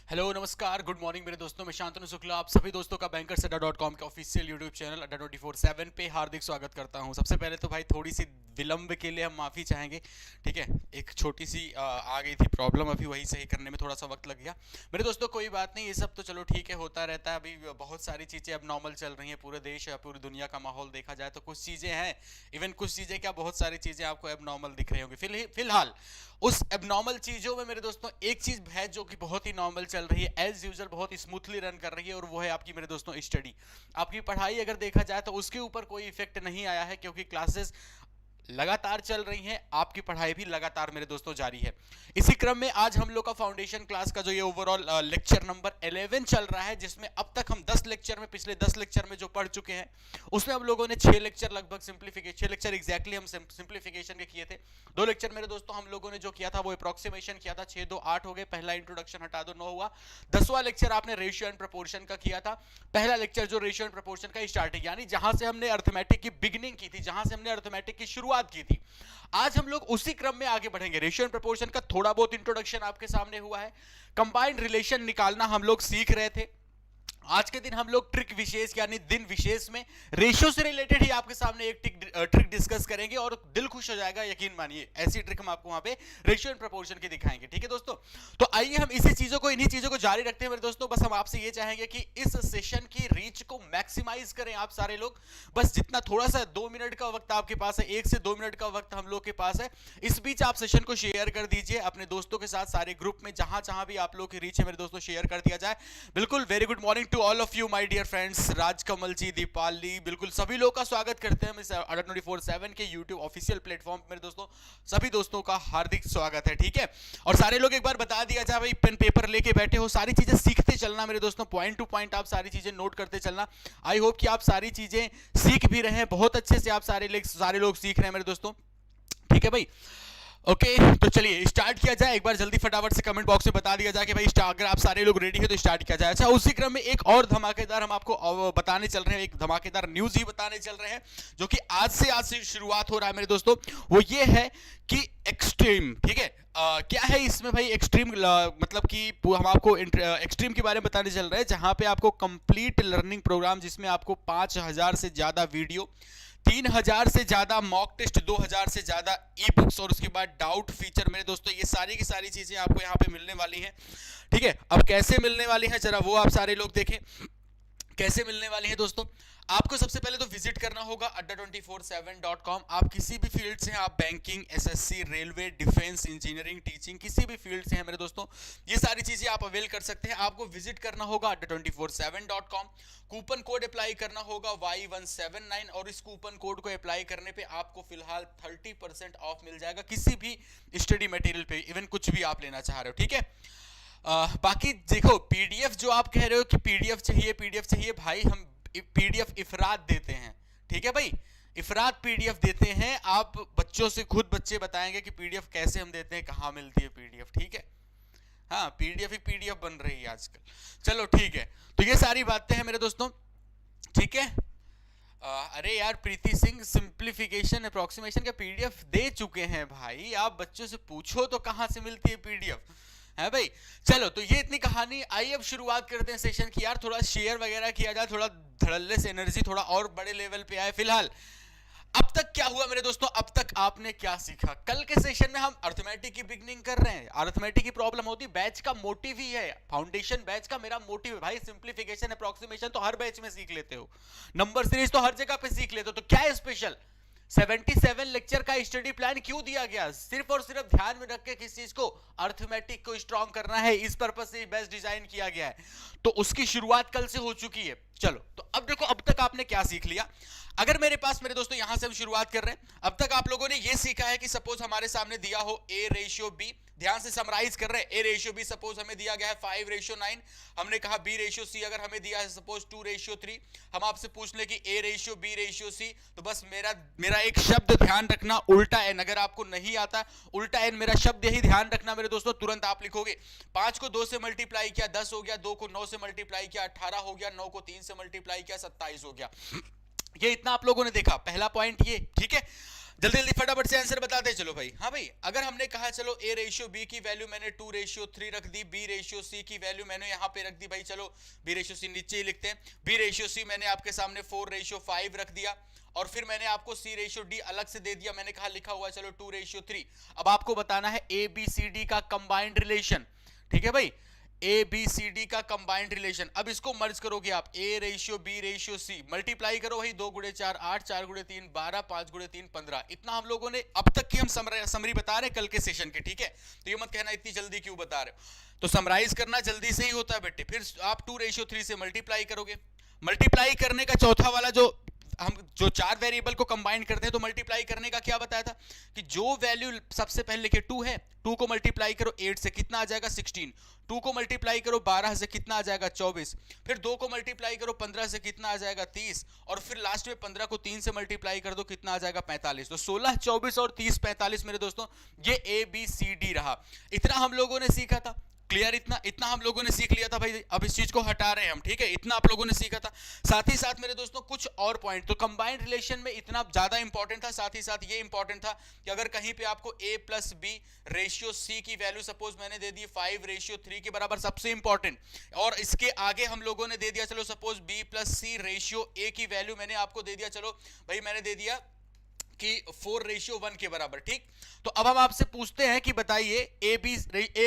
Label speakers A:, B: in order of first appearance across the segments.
A: Hello नमस्कार good morning मेरे दोस्तों, मैं शांतनु शुक्ला आप सभी दोस्तों का bankersAdda.com के ऑफिशियल यूट्यूब चैनल अड्डा 24/7 पे हार्दिक स्वागत करता हूं। सबसे पहले तो भाई थोड़ी सी विलंब के लिए हम माफ़ी चाहेंगे, ठीक है। एक छोटी सी आ गई थी प्रॉब्लम, अभी वही सही करने में थोड़ा सा वक्त लग गया मेरे दोस्तों। कोई बात नहीं, ये सब तो चलो ठीक है, होता रहता है। अभी बहुत सारी चीज़ें अब नॉर्मल चल रही हैं, पूरे देश या पूरी दुनिया का माहौल देखा जाए तो कुछ चीज़ें हैं, इवन कुछ चीज़ें क्या बहुत सारी चीज़ें आपको अब नॉर्मल दिख रही होंगी। फिलहाल उस एबनॉर्मल चीज़ों में मेरे दोस्तों एक चीज़ है जो कि बहुत ही नॉर्मल चल रही है, एज यूजुअल बहुत स्मूथली रन कर रही है, और वो है आपकी मेरे दोस्तों स्टडी। आपकी पढ़ाई अगर देखा जाए तो उसके ऊपर कोई इफेक्ट नहीं आया है, क्योंकि क्लासेस लगातार चल रही हैं, आपकी पढ़ाई भी लगातार मेरे दोस्तों जारी है। इसी क्रम में आज हम लोग का फाउंडेशन क्लास का जो ये ओवरऑल लेक्चर नंबर 11 चल रहा है, जिसमें अब तक हम 10 लेक्चर में, पिछले 10 लेक्चर में जो पढ़ चुके हैं उसमें हम लोगों ने 6 लेक्चर लगभग सिंप्लीफिकेशन, 6 लेक्चर एग्जैक्टली हम सिंप्लीफिकेशन के किए थे। 2 लेक्चर मेरे दोस्तों हम लोगों ने जो किया था वो अप्रोक्सीमेशन किया था, 6 2 8 हो गए। पहला इंट्रोडक्शन हटा दो 9 हुआ। 10वां लेक्चर आपने रेशियो एंड प्रोपोर्शन का किया था। पहला लेक्चर जो रेशियो एंड प्रोपोर्शन का स्टार्टिंग, यानी जहां से हमने अर्थमेटिक की बिगिनिंग की थी, जहां से हमने अर्थमेटिक की शुरुआत की थी, आज हम लोग उसी क्रम में आगे बढ़ेंगे। रेशियो एंड प्रोपोर्शन का थोड़ा बहुत इंट्रोडक्शन आपके सामने हुआ है। कंबाइंड रिलेशन निकालना हम लोग सीख रहे थे। आज के दिन हम लोग ट्रिक विशेष यानी दिन विशेष में रेशियो से रिलेटेड ही आपके सामने एक ट्रिक डिस्कस करेंगे, और दिल खुश हो जाएगा, यकीन मानिए। ऐसी ट्रिक हम आपको वहां पे रेशियो एंड प्रोपोर्शन की दिखाएंगे, ठीक है दोस्तों। तो आइए हम इसी चीजों को, इन्हीं चीजों को जारी रखते हैं मेरे दोस्तों। बस हम आपसे ये चाहेंगे कि इस सेशन की रीच को मैक्सिमाइज करें आप सारे लोग। बस जितना थोड़ा सा 2 मिनट का वक्त आपके पास है, 1 से 2 मिनट का वक्त हम लोग के पास है, इस बीच आप सेशन को शेयर कर दीजिए अपने दोस्तों के साथ, सारे ग्रुप में, जहां जहां भी आप लोग की रीच है मेरे दोस्तों, शेयर कर दिया जाए। बिल्कुल, very good morning to all of you my dear friends. Rajkamal ji, Deepali, बिल्कुल सभी लोग का स्वागत करते हैं हम इस अड्डा 24/7 के यूट्यूब ऑफिशियल प्लेटफॉर्म मेरे दोस्तों। सभी दोस्तों का हार्दिक स्वागत है, ठीक है। और सारे लोग एक बार बता दिया जाए भाई, पेन पेपर लेके बैठे हो, सारी चीजें सीखते चलना मेरे दोस्तों, पॉइंट टू पॉइंट आप सारी चीजें नोट करते चलना। आई होप कि आप सारी चीजें सीख भी रहे हैं, बहुत अच्छे से आप सारे लोग सीख रहे हैं मेरे दोस्तों, ठीक है भाई। ओके तो चलिए स्टार्ट किया जाए। एक बार जल्दी फटाफट से कमेंट बॉक्स में बता दिया जाए कि भाई अगर आप सारे लोग रेडी है तो स्टार्ट किया जाए। अच्छा, उसी क्रम में एक और धमाकेदार हम आपको बताने चल रहे हैं, एक धमाकेदार न्यूज ही बताने चल रहे हैं, जो कि आज से शुरुआत हो रहा है मेरे दोस्तों। वो ये है कि एक्सट्रीम, ठीक है। क्या है इसमें भाई एक्सट्रीम, मतलब कि हम आपको एक्सट्रीम के बारे में बताने चल रहे हैं, जहां पे आपको कंप्लीट लर्निंग प्रोग्राम, जिसमें आपको 5000 से ज्यादा वीडियो, 3000 से ज्यादा मॉक टेस्ट, 2000 से ज्यादा ई बुक्स, और उसके बाद डाउट फीचर मेरे दोस्तों, ये सारी की सारी चीजें आपको यहाँ पे मिलने वाली हैं, ठीक है। अब कैसे मिलने वाली हैं जरा वो आप सारे लोग देखें, कैसे मिलने वाली है दोस्तों। आपको सबसे पहले तो विजिट करना होगा adda247.com। आप किसी भी फील्ड से हैं, आप banking, SSC, railway, defence, engineering, teaching, किसी भी फील्ड से हैं मेरे दोस्तों, ये सारी चीजें आप अवेल कर सकते हैं। आपको विजिट करना होगा adda247.com। कूपन कोड अप्लाई करना होगा Y179, और इस कूपन कोड को अप्लाई करने पे आपको फिलहाल 30% ऑफ मिल जाएगा किसी भी स्टडी मटेरियल पे, इवन कुछ भी आप लेना चाह रहे हो, ठीक है। बाकी देखो, पीडीएफ जो आप कह रहे हो कि पीडीएफ चाहिए भाई, हम पीडीएफ इफरात देते हैं, ठीक है भाई। इफरात पीडीएफ देते हैं। आप बच्चों से, खुद बच्चे बताएंगे कि पीडीएफ कैसे हम देते हैं, कहां मिलती है पीडीएफ, ठीक है। हाँ, पीडीएफ ही पीडीएफ बन रही है आजकल। चलो ठीक है, तो ये सारी बातें हैं मेरे दोस्तों, ठीक है। अरे यार प्रीति सिंह, सिंप्लीफिकेशन अप्रोक्सीमेशन का पीडीएफ दे चुके हैं भाई, आप बच्चों से पूछो तो कहां से मिलती है पीडीएफ, है भाई। चलो, तो ये इतनी कहानी। आइए अब शुरुआत करते हैं सेशन की। यार थोड़ा शेयर वगैरह किया जाए, थोड़ा धड़ल्ले से एनर्जी थोड़ा और बड़े लेवल पे आए। फिलहाल अब तक क्या हुआ मेरे दोस्तों, अब तक आपने क्या सीखा। कल के सेशन में हम अर्थमेटिक की बिगनिंग कर रहे हैं। अर्थमेटिक की प्रॉब्लम होती, बैच का मोटिव ही है, फाउंडेशन बैच का मेरा मोटिव है भाई। सिंप्लीफिकेशन अप्रोक्सीमेशन तो हर बैच में सीख लेते हो, नंबर सीरीज तो हर जगह पे सीख लेते हो, तो क्या है स्पेशल। 77 लेक्चर का स्टडी प्लान क्यों दिया गया, सिर्फ और सिर्फ ध्यान में रख के किस चीज को, अर्थमेटिक को स्ट्रॉन्ग करना है, इस पर्पज से बेस्ट डिजाइन किया गया है। तो उसकी शुरुआत कल से हो चुकी है। चलो, तो अब देखो अब तक आपने क्या सीख लिया। अगर मेरे पास मेरे दोस्तों यहां से हम शुरुआत कर रहे हैं, अब तक आप लोगों ने यह सीखा है कि सपोज हमारे सामने दिया हो A/B, ध्यान से समराइज कर रहे हैं। A/B सपोज हमें दिया गया है 5/9, हमने कहा B/C अगर हमें दिया है सपोज 2/3, हम आपसे पूछ ले कि A/B/C, तो बस मेरा एक शब्द ध्यान रखना, उल्टा एन। अगर आपको नहीं आता उल्टा एन मेरा शब्द, यही ध्यान रखना मेरे दोस्तों, तुरंत आप लिखोगे। 5 को 2 से मल्टीप्लाई किया 10 हो गया, 2 को 9 से मल्टीप्लाई किया 18 हो गया, 9 को 3 से मल्टीप्लाई किया 27 हो गया। ये इतना आप लोगों ने देखा, पहला पॉइंट ये, ठीक है। जल्दी जल्दी फटाफट से आंसर बताते चलो भाई। हाँ भाई, अगर हमने कहा चलो a रेशियो b की वैल्यू मैंने 2:3 रख दी, b रेशियो c की वैल्यू मैंने यहाँ पे रख दी भाई, चलो b रेशियो c नीचे ही लिखते हैं, b रेशियो c मैंने आपके सामने 4:5 रख दिया, और फिर मैंने आपको c रेशियो d अलग से दे दिया, मैंने कहा लिखा हुआ चलो 2:3। अब आपको बताना है a b c d का कंबाइंड रिलेशन, ठीक है भाई, ए बी सी डी का कंबाइंड रिलेशन। अब इसको मर्ज करोगे आप, A ratio B ratio C, multiply करो भाई, 2 गुणे 4 8, 4 गुणे 3 12, 5 गुणे 3 15। इतना हम लोगों ने अब तक की हम समरी बता रहे हैं कल के सेशन के, ठीक है, तो ये मत कहना इतनी जल्दी क्यों बता रहे हो, तो समराइज करना जल्दी से ही होता है बेटे। फिर आप 2:3 से मल्टीप्लाई करोगे, मल्टीप्लाई करने का चौथा वाला जो हम जो 4 वेरिएबल को कंबाइन करते हैं, तो मल्टीप्लाई करने का क्या बताया था कि जो वैल्यू सबसे पहले लिखे 2 है, 2 को मल्टीप्लाई करो 8 से कितना आ जाएगा 16, 2 को मल्टीप्लाई करो 12 से कितना आ जाएगा 24, फिर 2 को मल्टीप्लाई करो 15 से कितना आ जाएगा 30, और फिर लास्ट में 15 को 3 से मल्टीप्लाई कर दो कितना आ जाएगा 45। तो 16 24 और 30 45 मेरे दोस्तों, ये ए बी सी डी रहा। इतना हम लोगों ने सीखा था, क्लियर, इतना हम लोगों ने सीख लिया था भाई। अब इस चीज को हटा रहे हैं हम, ठीक है, इतना आप लोगों ने सीखा था। साथ ही साथ मेरे दोस्तों कुछ और पॉइंट, तो कंबाइंड रिलेशन में इतना ज्यादा इंपॉर्टेंट था, साथ ही साथ ये इंपॉर्टेंट था कि अगर कहीं पे आपको a plus B ratio c की वैल्यू सपोज मैंने दे दी 5:3 के बराबर, सबसे इंपॉर्टेंट, और इसके आगे हम लोगों ने दे दिया चलो suppose b plus C ratio a की वैल्यू मैंने आपको दे दिया, चलो भाई मैंने दे दिया कि 4:1 के बराबर, ठीक। तो अब हम आपसे पूछते हैं कि बताइए A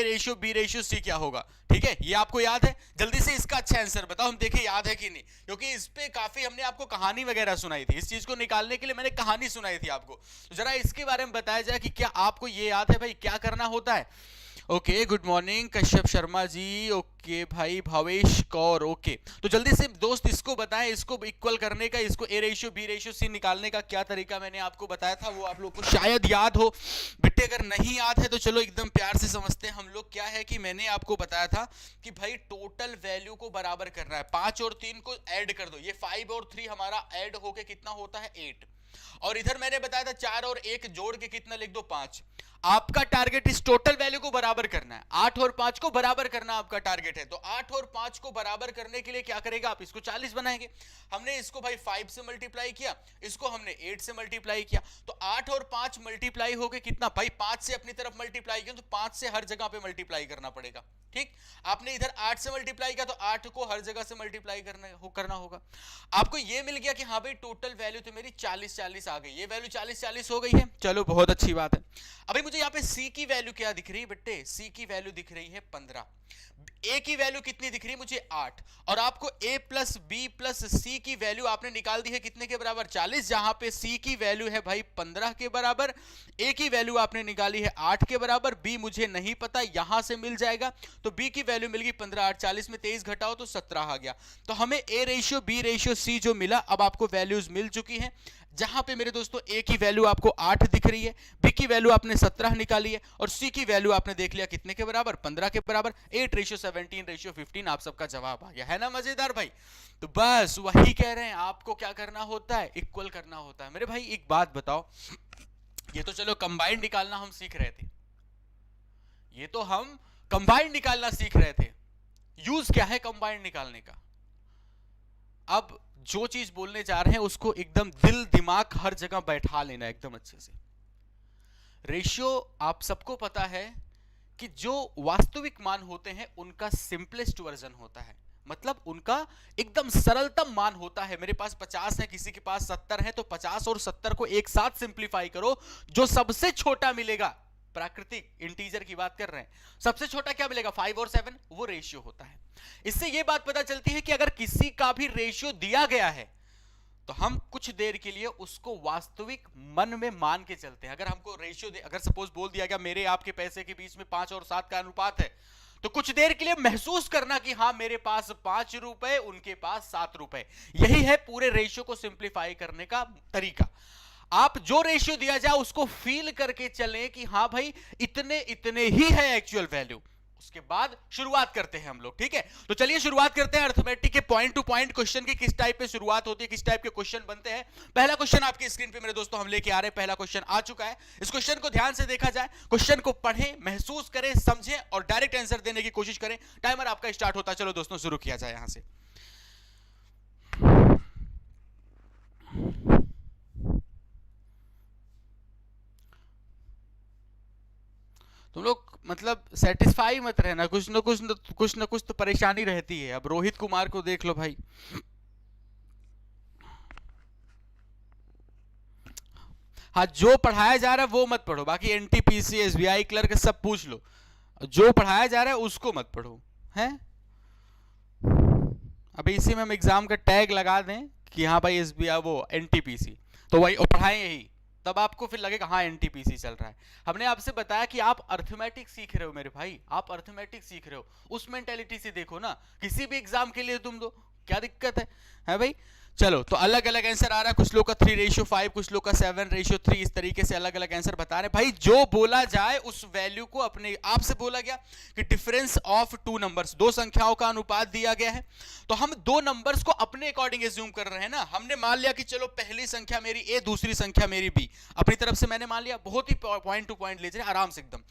A: ratio B ratio C क्या होगा, ठीक है, ये आपको याद है, जल्दी से इसका अच्छा आंसर बताओ, हम देखें याद है कि नहीं, क्योंकि इस पे काफी हमने आपको कहानी वगैरह सुनाई थी, इस चीज को निकालने के लिए मैंने कहानी सुनाई थी आपको, तो जरा इसके बारे में बताया जाए कि क्या आपको ये याद है भाई क्या करना होता है। Okay, good morning Kashyap Sharma ji, okay भाई भावेश कौर, ओके, तो जल्दी से दोस्त इसको बताएं, इसको इक्वल करने का, इसको A ratio B ratio C निकालने का क्या तरीका मैंने आपको बताया था, वो आप लोग को शायद याद हो बेटे, अगर नहीं याद है तो चलो एकदम प्यार से समझते हैं हम लोग। क्या है कि मैंने आपको बताया था कि भाई टोटल वैल्यू को बराबर करना है, 5 और 3 को ऐड कर दो, ये 5 और 3 हमारा ऐड होके कितना होता है 8, और इधर मैंने बताया था 4 और 1 जोड़ के कितना लिख दो 5। आपका टारगेट इस टोटल वैल्यू को बराबर करना है, 8 और 5 को बराबर करना आपका टारगेट है, तो 8 और 5 को बराबर करने के लिए क्या करेगा आप, इसको 40 बनाएंगे। हमने इसको भाई 5 से मल्टीप्लाई किया, इसको हमने 8 से मल्टीप्लाई किया, तो 8 और 5 मल्टीप्लाई हो गए कितना भाई, 5 से अपनी तरफ मल्टीप्लाई किया, तो 5 से हर जगह पे मल्टीप्लाई करना पड़ेगा, ठीक। आपने इधर 8 से मल्टीप्लाई किया, तो 8 को हर जगह से मल्टीप्लाई करना होगा। आपको ये मिल गया कि हाँ भाई टोटल वैल्यू तो मेरी 40 40 आ गई, ये वैल्यू 40 40 हो गई है, चलो बहुत अच्छी बात है। अभी मुझे यहाँ पे c की वैल्यू क्या दिख रही है बेटे, c की वैल्यू दिख रही है 15, a की वैल्यू कितनी दिख रही है मुझे 8, और आपको a प्लस बी प्लस सी की वैल्यू आपने निकाल दी है कितने के बराबर 40, जहां पे c की वैल्यू है भाई 15 के बराबर, a की वैल्यू आपने निकाली है 8 के बराबर, b मुझे नहीं पता यहां से मिल जाएगा, तो b की वैल्यू मिल गई 15, 8 40 में 23 घटाओ तो 17 आ गया, तो हमें a ratio b ratio c जो मिला, अब आपको वैल्यूज मिल चुकी हैं, जहां पे मेरे दोस्तों a की वैल्यू आपको 8 दिख रही है, b की वैल्यू आपने 17 निकाली है, और c की वैल्यू आपने देख लिया कितने के बराबर 15 के बराबर, 8:17:15 आप सबका जवाब आ गया है ना मजेदार भाई। तो बस वही कह रहे हैं, आपको क्या करना होता है, इक्वल करना होता है। मेरे भाई एक बात बताओ, ये तो चलो कंबाइंड निकालना हम सीख रहे थे, ये तो हम कंबाइंड निकालना सीख रहे थे, यूज क्या है कंबाइंड निकालने का। अब जो चीज बोलने जा रहे हैं उसको एकदम दिल दिमाग हर जगह बैठा लेना एकदम अच्छे से। रेशियो आप सबको पता है कि जो वास्तविक मान होते हैं उनका सिंपलेस्ट वर्जन होता है, मतलब उनका एकदम सरलतम मान होता है। मेरे पास 50 है, किसी के पास 70 है, तो 50 और 70 को एक साथ सिंप्लीफाई करो, जो सबसे छोटा मिलेगा, प्राकृतिक इंटीजर की बात कर रहे हैं, सबसे छोटा क्या मिलेगा 5 और 7, वो रेशियो होता है। इससे यह बात पता चलती है कि अगर किसी का भी रेशियो दिया गया है तो हम कुछ देर के लिए उसको वास्तविक मन में मान के चलते हैं। अगर हमको रेशियो अगर सपोज बोल दिया गया मेरे आपके पैसे के बीच में 5 और 7 का अनुपात है, तो कुछ देर के लिए महसूस करना कि हाँ मेरे पास 5 रुपए, उनके पास 7 रुपए। यही है पूरे रेशियो को सिंप्लीफाई करने का तरीका। आप जो रेशियो दिया जाए उसको फील करके चलें कि हाँ भाई इतने इतने ही है एक्चुअल वैल्यू, उसके बाद शुरुआत करते हैं हम लोग, ठीक है। तो चलिए शुरुआत करते हैं अर्थमेटिक के पॉइंट टू पॉइंट क्वेश्चन की, किस टाइप पे शुरुआत होती है, किस टाइप के क्वेश्चन बनते हैं। पहला क्वेश्चन आपकी स्क्रीन पे मेरे दोस्तों हम लेके आ रहे हैं, पहला क्वेश्चन आ चुका है। इस क्वेश्चन को ध्यान से देखा जाए, क्वेश्चन को पढ़ें, महसूस करें, समझें और डायरेक्ट आंसर देने की कोशिश करें। टाइमर आपका स्टार्ट होता है, चलो दोस्तों शुरू किया जाए यहां से। तुम लोग मतलब सेटिस्फाई मत रहना, कुछ तो परेशानी रहती है। अब रोहित कुमार को देख लो भाई, हाँ जो पढ़ाया जा रहा है वो मत पढ़ो, बाकी एनटीपीसी एसबीआई क्लर्क सब पूछ लो, जो पढ़ाया जा रहा है उसको मत पढ़ो हैं। अभी इसी में हम एग्जाम का टैग लगा दें कि हाँ भाई एसबीआई वो एनटीपीसी, तो वही पढ़ाएं यही, तब आपको फिर लगेगा हाँ एनटीपीसी चल रहा है। हमने आपसे बताया कि आप अर्थमेटिक सीख रहे हो मेरे भाई, आप अर्थमेटिक सीख रहे हो, उस मेंटेलिटी से देखो ना, किसी भी एग्जाम के लिए तुम दो, क्या दिक्कत है भाई। चलो तो अलग अलग आंसर आ रहा है, कुछ लोग का 3:5, कुछ लोग का 7:3, इस तरीके से अलग अलग आंसर बता रहे हैं भाई। जो बोला जाए उस वैल्यू को अपने, आपसे बोला गया कि डिफरेंस ऑफ टू नंबर्स, दो संख्याओं का अनुपात दिया गया है, तो हम दो नंबर्स को अपने अकॉर्डिंग एज्यूम कर रहे हैं ना। हमने मान लिया कि चलो पहली संख्या मेरी ए, दूसरी संख्या मेरी बी, अपनी तरफ से मैंने मान लिया, बहुत ही पॉइंट टू पॉइंट ले जाए आराम से एकदम।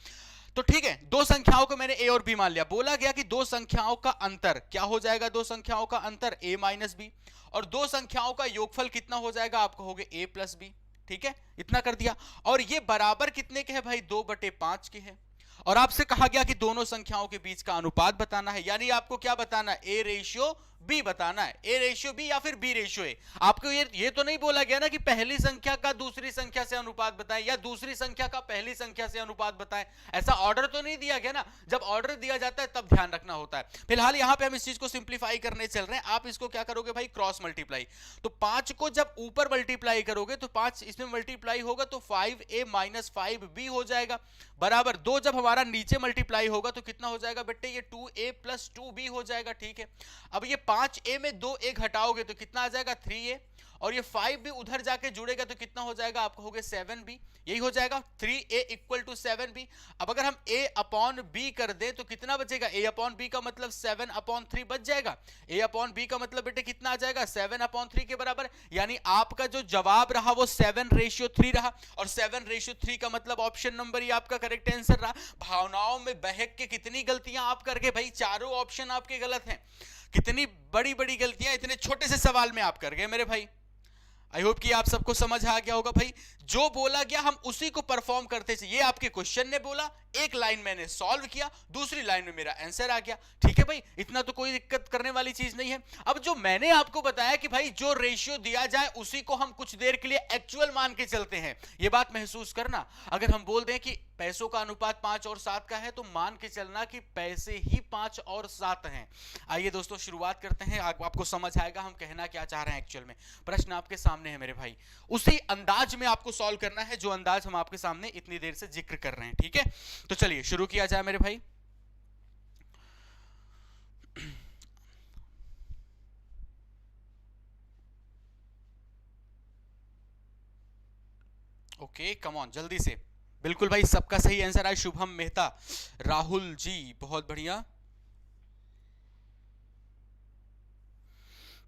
A: तो ठीक है, दो संख्याओं को मैंने ए और बी मान लिया, बोला गया कि दो संख्याओं का अंतर क्या हो जाएगा, दो संख्याओं का अंतर ए माइनस बी, और दो संख्याओं का योगफल कितना हो जाएगा, आप कहोगे ए प्लस बी। ठीक है, इतना कर दिया, और ये बराबर कितने के हैं भाई, 2/5 के हैं। और आपसे कहा गया कि दोनों संख्याओं के बीच का अनुपात बताना है, यानी आपको क्या बताना है, ए रेशियो बी बताना है, ए रेशियो बी या फिर बी रेशियो ए। आपको ये तो नहीं बोला गया ना कि पहली संख्या का दूसरी संख्या से अनुपात बताएं या दूसरी संख्या का पहली संख्या से अनुपात बताएं, ऐसा ऑर्डर तो नहीं दिया गया ना। जब ऑर्डर दिया जाता है तब ध्यान रखना होता है। फिलहाल यहां पे हम इस चीज को सिंप्लीफाई करने चल रहे हैं। आप इसको क्या करोगे भाई, क्रॉस मल्टीप्लाई, तो 5 को जब ऊपर मल्टीप्लाई करोगे तो 5 इसमें मल्टीप्लाई होगा तो 5a माइनस 5b हो जाएगा, बराबर 2 जब हमारा नीचे मल्टीप्लाई होगा तो कितना हो जाएगा बेटे, ये 2a प्लस 2b हो जाएगा। ठीक है, अब ये 5a में 2a घटाओगे तो कितना आ जाएगा, 3a, और ये 5 भी उधर जाके जुड़ेगा तो कितना हो जाएगा, आप कहोगे 7b, यही हो जाएगा 3a इक्वल टू 7b। अब अगर हम a अपॉन b कर दें तो कितना बचेगा, a अपॉन b का मतलब 7/3 बच जाएगा, a अपॉन b का मतलब बेटे कितना आ जाएगा, 7/3 के बराबर। यानी आपका जो जवाब रहा वो 7:3 रहा, और 7:3 का मतलब ऑप्शन नंबर ही आपका करेक्ट आंसर रहा। भावनाओं में बहक के कितनी गलतियां आप करके भाई, चारों ऑप्शन आपके गलत हैं, कितनी बड़ी बड़ी गलतियां इतने छोटे से सवाल में आप कर गए मेरे भाई। आई होप कि आप सबको समझ आ गया होगा भाई, जो बोला गया हम उसी को परफॉर्म करते थे। ये आपके क्वेश्चन ने बोला, एक लाइन मैंने सॉल्व किया, दूसरी लाइन में मेरा आंसर आ गया। ठीक है भाई, इतना तो कोई दिक्कत करने वाली चीज नहीं है। अब जो मैंने आपको बताया कि भाई जो रेशियो दिया जाए उसी को हम कुछ देर के लिए एक्चुअल मान के चलते हैं, ये बात महसूस करना। अगर हम बोल दें कि पैसों का अनुपात 5 और 7 का है तो मान के चलना कि पैसे ही 5 और 7 हैं। आइए दोस्तों शुरुआत करते हैं, आपको समझ आएगा हम कहना क्या चाह रहे हैं एक्चुअल में। प्रश्न आपके सामने है मेरे भाई, उसी अंदाज में आपको सॉल्व करना है जो अंदाज हम आपके सामने इतनी देर से जिक्र कर रहे हैं। ठीक है, तो चलिए शुरू किया जाए मेरे भाई। ओके कम ऑन, जल्दी से। बिल्कुल भाई, सबका सही आंसर है, शुभम मेहता, राहुल जी, बहुत बढ़िया।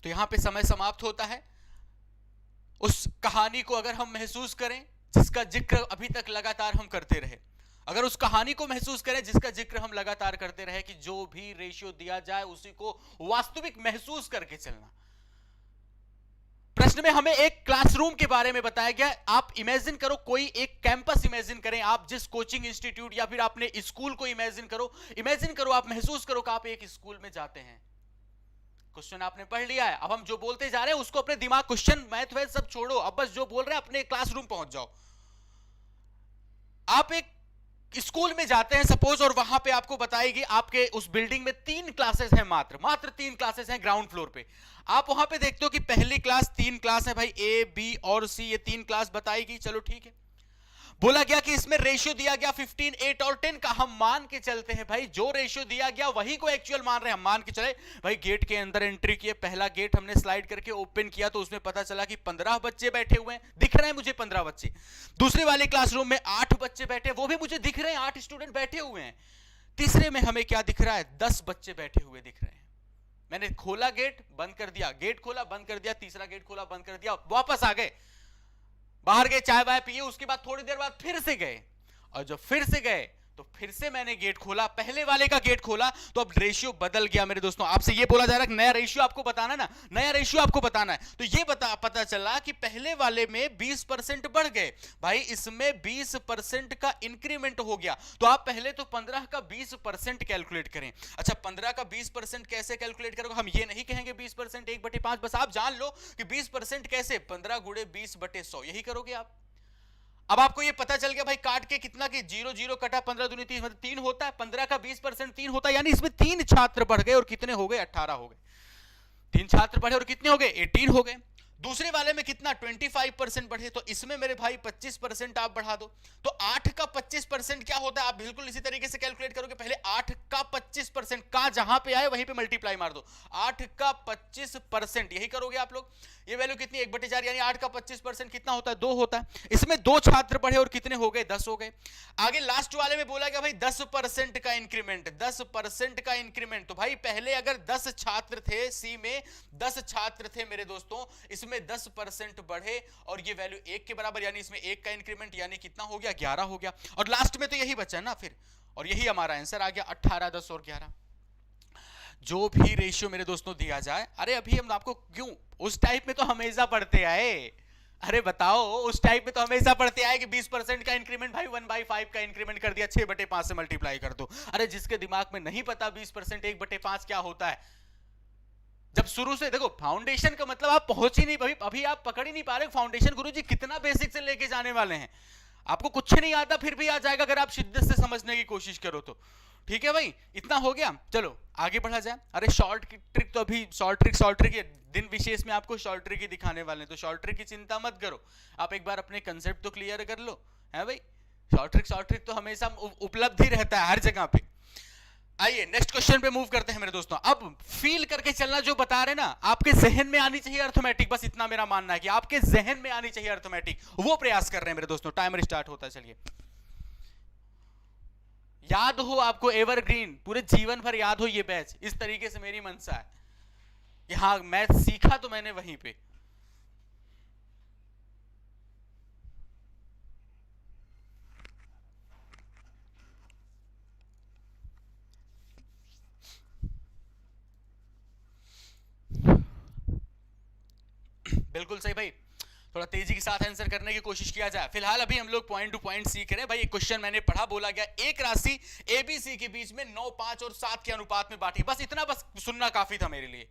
A: तो यहां पे समय समाप्त होता है। उस कहानी को अगर हम महसूस करें जिसका जिक्र अभी तक लगातार हम करते रहे, अगर उस कहानी को महसूस करें जिसका जिक्र हम लगातार करते रहे कि जो भी रेशियो दिया जाए उसी को वास्तविक महसूस करके चलना। प्रश्न में हमें एक क्लासरूम के बारे में बताया गया। आप इमेजिन करो, कोई एक कैंपस इमेजिन करें, आप जिस कोचिंग इंस्टीट्यूट या फिर आपने स्कूल को इमेजिन करो, आप महसूस करो कि आप एक स्कूल में जाते हैं। क्वेश्चन आपने पढ़ लिया है, अब हम जो बोलते जा रहे हैं उसको अपने दिमाग, क्वेश्चन मैथ वैथ सब छोड़ो, अब बस जो बोल रहे हैं अपने क्लासरूम पहुंच जाओ। आप एक स्कूल में जाते हैं सपोज, और वहां पे आपको बताएगी आपके उस बिल्डिंग में 3 क्लासेस हैं, मात्र 3 क्लासेस हैं ग्राउंड फ्लोर पे। आप वहां पे देखते हो कि पहली क्लास 3 क्लास है भाई, ए बी और सी, ये 3 क्लास बताएगी। चलो ठीक है, बोला गया कि इसमें रेशियो दिया गया 15, 8 और 10 का। हम मान के चलते हैं भाई जो रेशियो दिया गया वही को एक्चुअल मान रहे हैं। हम मान के चले भाई, गेट के अंदर एंट्री किए, पहला गेट हमने स्लाइड करके ओपन किया तो उसमें पता चला कि 15 बच्चे बैठे हुए हैं, दिख रहे हैं मुझे 15 बच्चे। दूसरे वाले क्लासरूम में 8 बच्चे बैठे, वो भी मुझे दिख रहे हैं, 8 स्टूडेंट बैठे हुए हैं। तीसरे में हमें क्या दिख रहा है, 10 बच्चे बैठे हुए दिख रहे हैं। मैंने खोला गेट, बंद कर दिया, गेट खोला, बंद कर दिया, तीसरा गेट खोला, बंद कर दिया, वापस आ गए, बाहर गए, चाय वाय पिए, उसके बाद थोड़ी देर बाद फिर से गए, और जब फिर से गए तो तो फिर से मैंने गेट खोला, पहले वाले का गेट खोला, तो अब रेशियो बदल गया मेरे दोस्तों। आपसे ये बोला जा रहा है कि नया रेशियो आपको बताना ना, नया रेशियो आपको बताना है। तो ये पता चला कि पहले वाले में 20% बढ़ गए भाई, इसमें 20% का इंक्रीमेंट हो गया। तो आप पहले तो 15 का 20% कैलकुलेट करें। अच्छा 15 का 20% कैसे कैलकुलेट करोगे? हम ये नहीं कहेंगे 20% 1/5, बस आप जान लो कि 20% कैसे, 15 गुणे 20/100, यही करोगे आप। अब आपको ये पता चल गया भाई, काट के कितना कि 0 0 कटा 15 दूनी 30, मतलब 3 होता है। 15 का 20% 3 होता है, यानी इसमें 3 छात्र बढ़ गए और कितने हो गए? 18 हो गए। 3 छात्र बढ़े और कितने हो गए? 18 हो गए। दूसरे वाले में कितना? 25% बढ़े, तो इसमें मेरे भाई 25% आप बढ़ा दो। तो 8 का 25% क्या होता है? आप बिल्कुल इसी तरीके से कैलकुलेट करोगे। पहले 8 का 25% का जहां पे आए वहीं पे मल्टीप्लाई मार दो। 8 का 25%, यही करोगे आप लोग। ये वैल्यू कितनी? 1/4, यानी 8 का 25% कितना होता है? 2 होता है। इसमें 2 छात्र बढ़े और कितने हो गए? 10 हो गए। आगे लास्ट वाले में बोला गया भाई 10% का इंक्रीमेंट, 10% का इंक्रीमेंट। तो भाई पहले अगर 10 छात्र थे, सी में 10 छात्र थे मेरे दोस्तों, इसमें 10% बढ़े और ये वैल्यू 1 के बराबर, यानी इसमें 1 का इंक्रीमेंट, यानी कितना हो गया? 11 हो गया। और लास्ट में तो यही बचा है ना फिर, और यही हमारा आंसर आ गया 18, 10 और 11। जो भी रेशियो मेरे दोस्तों दिया जाए, अरे अभी हम आपको क्यों, उस टाइप में तो हमेशा पढ़ते आए। अरे बताओ, उस टाइप में तो हमेशा पढ़ते आए कि 20% का इंक्रीमेंट भाई 1/5 का इंक्रीमेंट कर दिया, 6/5 से मल्टीप्लाई कर दो। अरे जिसके दिमाग में नहीं पता 20% 1/5 क्या होता है, जब शुरू से देखो, फाउंडेशन का मतलब आप पहुंच ही नहीं, अभी आप पकड़ ही नहीं पा रहे फाउंडेशन गुरुजी कितना बेसिक से लेके जाने वाले हैं। आपको कुछ नहीं आता फिर भी आ जाएगा अगर आप शिद्दत से समझने की कोशिश करो तो। ठीक है भाई, इतना हो गया, चलो आगे बढ़ा जाए। अरे शॉर्ट की ट्रिक तो अभी, शॉर्ट ट्रिक दिन विशेष में आपको शॉर्ट ट्रिक ही दिखाने वाले हैं, तो शॉर्ट ट्रिक की चिंता मत करो। आप एक बार अपने कंसेप्ट तो क्लियर कर लो, है भाई। शॉर्ट ट्रिक तो हमेशा उपलब्ध ही रहता है हर जगह पे। आइए नेक्स्ट क्वेश्चन पे मूव करते हैं मेरे दोस्तों। अब फील करके चलना, जो बता रहे ना, आपके जहन में आनी चाहिए अर्थमेटिक, बस इतना मेरा मानना है कि आपके जहन में आनी चाहिए अर्थमेटिक, वो प्रयास कर रहे हैं मेरे दोस्तों। टाइमर स्टार्ट होता है, चलिए। याद हो आपको, एवरग्रीन, पूरे जीवन भर याद हो ये बैच, इस तरीके से मेरी मनसा है कि हाँ मैथ सीखा तो मैंने वहीं पे। बिल्कुल सही भाई, थोड़ा तेजी के साथ आंसर करने की कोशिश किया जाए। फिलहाल अभी हम लोग पॉइंट टू पॉइंट सीख रहे हैं भाई। एक क्वेश्चन मैंने पढ़ा, बोला गया एक राशि एबीसी के बीच में 9, 5 और 7 के अनुपात में बांटी। बस इतना बस सुनना काफी था मेरे लिए।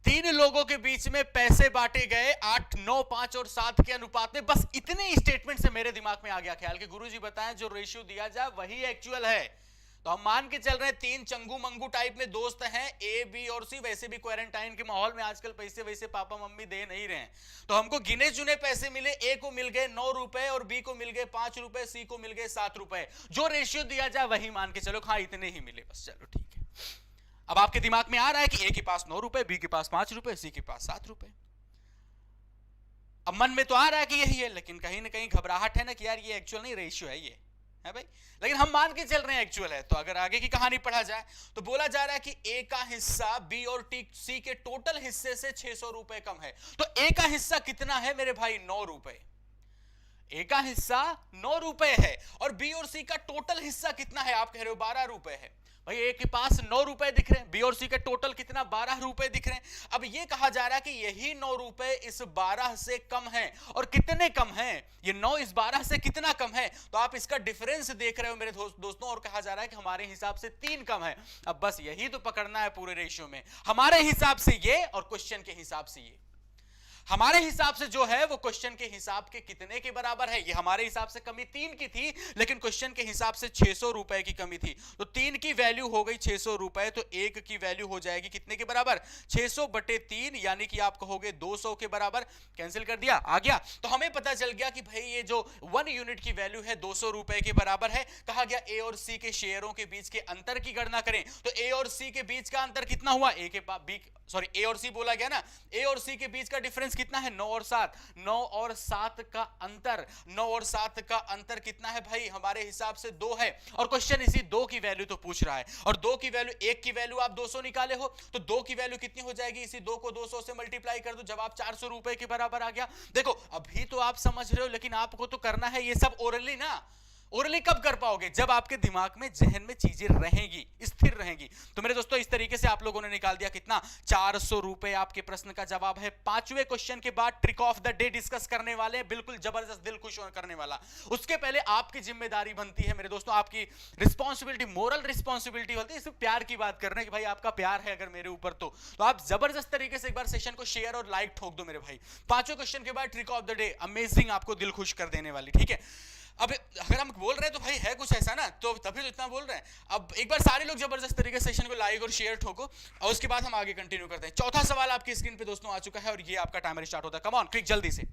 A: 3 लोगों के बीच में पैसे बांटे गए 8, 9, 5 और 7 के अनुपात में। बस इतने स्टेटमेंट से मेरे दिमाग में आ गया ख्याल कि गुरुजी बताएं जो रेशियो दिया जाए वही एक्चुअल है। तो हम मान के चल रहे हैं 3 चंगू मंगू टाइप में दोस्त हैं, ए बी और सी। वैसे भी क्वारंटाइन के माहौल में आजकल पैसे वैसे पापा मम्मी दे नहीं रहे हैं, तो हमको गिने चुने पैसे मिले। ए को मिल गए 9 रुपए और बी को मिल गए 5 रुपए, सी को मिल गए 7 रुपए। जो रेशियो दिया जाए वही मान के चलो, हाँ इतने ही मिले बस, चलो ठीक है। अब आपके दिमाग में आ रहा है कि ए के पास 9 रुपए, बी के पास 5 रुपए, सी के पास 7 रुपए। अब मन में तो आ रहा है कि यही है, लेकिन कहीं ना कहीं घबराहट है ना कि यार ये एक्चुअल नहीं, रेशियो है ये, है भाई। लेकिन हम मान के चल रहे हैं एक्चुअल है। तो अगर आगे की कहानी पढ़ा जाए तो बोला जा रहा है कि ए का हिस्सा बी और सी के टोटल हिस्से से 600 रुपए कम है। तो ए का हिस्सा कितना है मेरे भाई? 9 रुपए। ए का हिस्सा 9 रुपए है और बी और सी का टोटल हिस्सा कितना है? आप कह रहे हो 12 रुपए है। भाई ए के पास 9 रुपए दिख रहे हैं, बी और सी का टोटल कितना? 12 रुपए दिख रहे हैं। अब ये कहा जा रहा है कि यही 9 रुपए इस 12 से कम है। और कितने कम है? ये 9 इस 12 से कितना कम है? तो आप इसका डिफरेंस देख रहे हो मेरे दोस्तों, और कहा जा रहा है कि हमारे हिसाब से 3 कम है। अब बस यही तो पकड़ना है पूरे रेशियो में, हमारे हिसाब से ये और क्वेश्चन के हिसाब से ये। हमारे हिसाब से जो है वो क्वेश्चन के हिसाब के कितने के बराबर है? ये हमारे हिसाब से कमी 3 की थी, लेकिन क्वेश्चन के हिसाब से 600 रुपए की कमी थी। तो 3 की वैल्यू हो गई 600 रुपए, तो 1 की वैल्यू हो जाएगी कितने के बराबर? 600/3, यानी कि आप कहोगे 200 के बराबर। कैंसिल कर दिया, आ गया। तो हमें पता चल गया कि भाई ये जो 1 यूनिट की वैल्यू है 200 रुपए के बराबर है। कहा गया ए और सी के शेयरों के बीच के अंतर की गणना करें। तो ए और सी के बीच का अंतर कितना हुआ? ए और सी बोला गया ना, ए और सी के बीच का डिफरेंस कितना है? 9 और 7। 9 और 7 का अंतर, 9 और 7 का अंतर कितना है भाई? हमारे हिसाब से 2 है। और क्वेश्चन इसी 2 की वैल्यू तो पूछ रहा है, और 2 की वैल्यू, 1 की वैल्यू आप 200 निकाले हो, तो 2 की वैल्यू कितनी हो जाएगी? इसी 2 को 200 से मल्टीप्लाई कर दो, जवाब 400 रुपए के बराबर आ गया। देखो अभी तो आप समझ रहे हो, लेकिन आपको तो करना है ये सब ओरली ना। ओरली कब कर पाओगे? जब आपके दिमाग में, जहन में चीजें रहेंगी, स्थिर रहेंगी। तो मेरे दोस्तों इस तरीके से आप लोगों ने निकाल दिया कितना, 400 रुपए आपके प्रश्न का जवाब है। पांचवें क्वेश्चन के बाद trick of the day discuss करने वाले हैं, बिल्कुल जबरदस्त, दिल खुश करने वाला। उसके पहले आपकी जिम्मेदारी बनती है मेरे दोस्तों, आपकी रिस्पॉन्सिबिलिटी, मोरल रिस्पॉन्सिबिलिटी होती है, सिर्फ प्यार की बात कर रहे हैं कि भाई आपका प्यार है अगर मेरे ऊपर, तो आप जबरदस्त तरीके से एक बार सेशन को शेयर और लाइक ठोक दो मेरे भाई। पांचवें क्वेश्चन के बाद trick of the day, amazing, आपको दिल खुश कर देने वाली, ठीक है। अब अगर हम बोल रहे हैं तो भाई है कुछ ऐसा ना, तो तभी तो इतना बोल रहे हैं। अब एक बार सारे लोग जबरदस्त तरीके से सेशन को लाइक और शेयर ठोको, और उसके बाद हम आगे कंटिन्यू करते हैं। चौथा सवाल आपकी स्क्रीन पे दोस्तों आ चुका है, और ये आपका टाइमर स्टार्ट होता है। कम ऑन क्विक, जल्दी से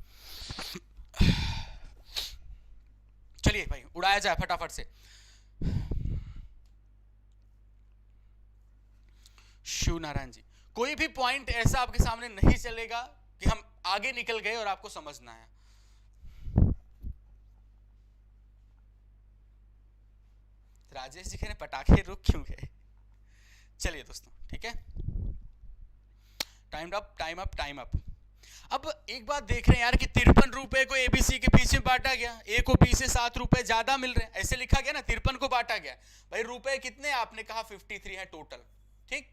A: चलिए भाई, उड़ाया जाए फटाफट से। शिव नारायण जी, कोई भी पॉइंट ऐसा आपके सामने नहीं चलेगा कि हम आगे निकल गए और आपको समझना है। राजेश जी कह रहे पटाखे रुक क्यों गए? चलिए दोस्तों, ठीक है, time up, time up, time up. अब एक बात देख रहे हैं यार कि 53 रुपए को एबीसी के पीछे बांटा गया, ए को बी से 7 रुपए ज्यादा मिल रहे हैं, ऐसे लिखा गया ना, 53 को बांटा गया। भाई रुपए कितने, आपने कहा 53 है टोटल, ठीक।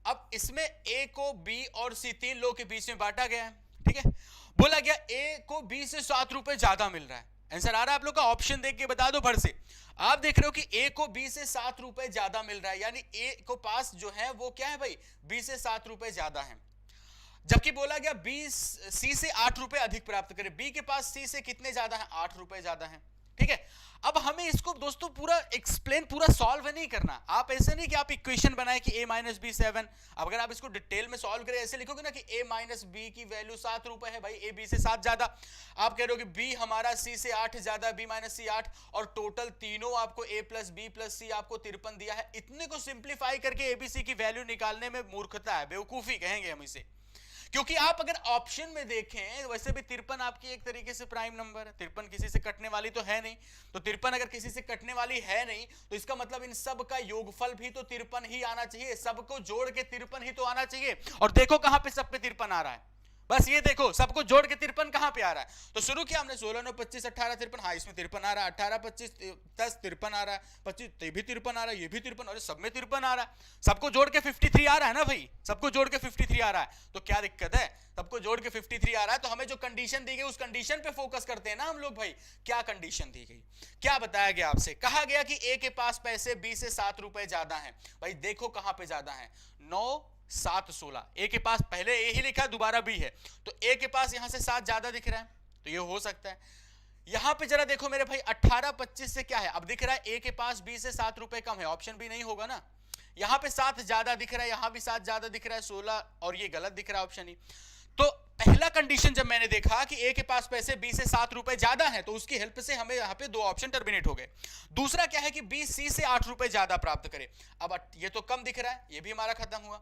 A: अब इसमें ए को बी और सी, तीन लोग के बीच में बांटा गया है, ठीक है। बोला गया ए को बी से 7 रुपए ज्यादा मिल रहा है। आंसर आ रहा है आप लोग का? ऑप्शन देख के बता दो भर से। आप देख रहे हो कि ए को बी से 7 रुपए ज्यादा मिल रहा है, यानी ए को पास जो है वो क्या है भाई, बी से 7 रुपए ज्यादा है। जबकि बोला गया बी सी से 8 रुपए अधिक प्राप्त करे, बी के पास सी से कितने ज्यादा है, 8 रुपए ज्यादा है, ठीक है। अब हमें इसको दोस्तों पूरा एक्सप्लेन, पूरा सॉल्व नहीं करना। आप ऐसे नहीं कि आप इक्वेशन बनाए कि a माइनस बी 7, अब अगर आप इसको डिटेल में सॉल्व करें, ऐसे लिखोगे ना कि a माइनस बी की वैल्यू 7 रुपए है, भाई ए बी से 7 ज्यादा। आप कह रहे हो कि b हमारा c से 8 ज्यादा, b माइनस सी 8, और टोटल तीनों आपको a प्लस बी प्लस सी आपको 53 दिया है। इतने को सिंप्लीफाई करके एबीसी की वैल्यू निकालने में मूर्खता है, बेवकूफी कहेंगे हम इसे। क्योंकि आप अगर ऑप्शन में देखें, वैसे भी 53 आपकी एक तरीके से प्राइम नंबर है, 53 किसी से कटने वाली तो है नहीं, तो 53 अगर किसी से कटने वाली है नहीं, तो इसका मतलब इन सब का योगफल भी तो 53 ही आना चाहिए, सबको जोड़ के 53 ही तो आना चाहिए। और देखो कहां पे सब पे 53 आ रहा है, बस ये देखो सबको जोड़ के 53 कहां पे आ रहा है। तो शुरू किया हमने 16 9 25 18 53, हाँ इसमें 53 आ रहा है, 18 25 10 53 आ रहा है, 25 ये भी 53 आ रहा है, ये भी 53, और सब में 53 आ रहा है, सबको जोड़ के 53 आ रहा है ना भाई, सबको जोड़ के 53 आ रहा है। तो क्या दिक्कत है, सबको जोड़ के 53 आ रहा है, तो हमें जो कंडीशन दी गई उस कंडीशन पे फोकस करते हैं ना हम लोग भाई। क्या कंडीशन दी गई, क्या बताया गया आपसे? कहा गया कि ए के पास पैसे बी से 7 रुपए ज्यादा हैं। भाई देखो कहां पे ज्यादा है, 9 7 16, ए के पास पहले ए ही लिखा, दोबारा बी है, तो ए के पास यहां से 7 ज्यादा दिख रहा है, तो ये हो सकता है। यहां पे जरा देखो मेरे भाई, 18 25 से क्या है, अब दिख रहा है ए के पास बी से 7 रुपए कम है, ऑप्शन भी नहीं होगा ना। यहां पे 7 ज्यादा दिख रहा है, यहां भी 7 ज्यादा दिख रहा है 16, और ये गलत दिख रहा है ऑप्शन ही। तो पहला कंडीशन जब मैंने देखा कि ए के पास पैसे बी से 7 रुपए ज्यादा हैं, तो उसकी हेल्प से हमें यहां पे दो ऑप्शन टर्मिनेट हो गए। दूसरा क्या है कि बी सी से 8 रुपए ज्यादा प्राप्त करे। अब ये तो कम दिख रहा है, ये भी हमारा खत्म हुआ।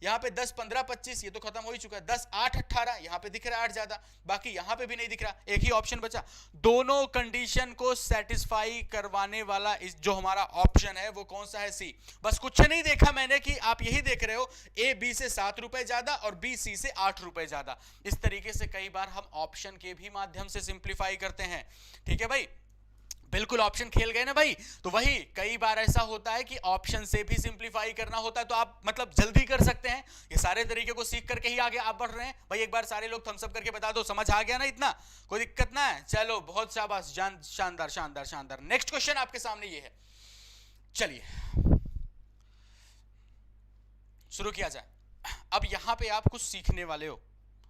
A: यहाँ पे 10 15 25 ये तो खत्म हो ही चुका है, 10 8 18 यहाँ पे दिख रहा है 8 ज्यादा, बाकी यहाँ पे भी नहीं दिख रहा, एक ही ऑप्शन बचा। दोनों कंडीशन को सेटिस्फाई करवाने वाला इस जो हमारा ऑप्शन है वो कौन सा है, सी। बस कुछ नहीं देखा मैंने कि आप यही देख रहे हो, ए बी से 7 रुपए ज्यादा और बी सी से 8 रुपए ज्यादा। इस तरीके से कई बार हम ऑप्शन के भी माध्यम से सिंप्लीफाई करते हैं, ठीक है भाई। बिल्कुल ऑप्शन खेल गए ना भाई। तो वही कई बार ऐसा होता है कि ऑप्शन से भी सिंप्लीफाई करना होता है, तो आप मतलब जल्दी कर सकते हैं। ये सारे तरीके को सीख करके ही आगे आप बढ़ रहे हैं भाई। एक बार सारे लोग थम्स अप करके बता दो, समझ आ गया ना, इतना कोई दिक्कत ना है। चलो बहुत शाबाश, शानदार शानदार शानदार। नेक्स्ट क्वेश्चन आपके सामने ये है, चलिए शुरू किया जाए। अब यहां पे आप कुछ सीखने वाले हो,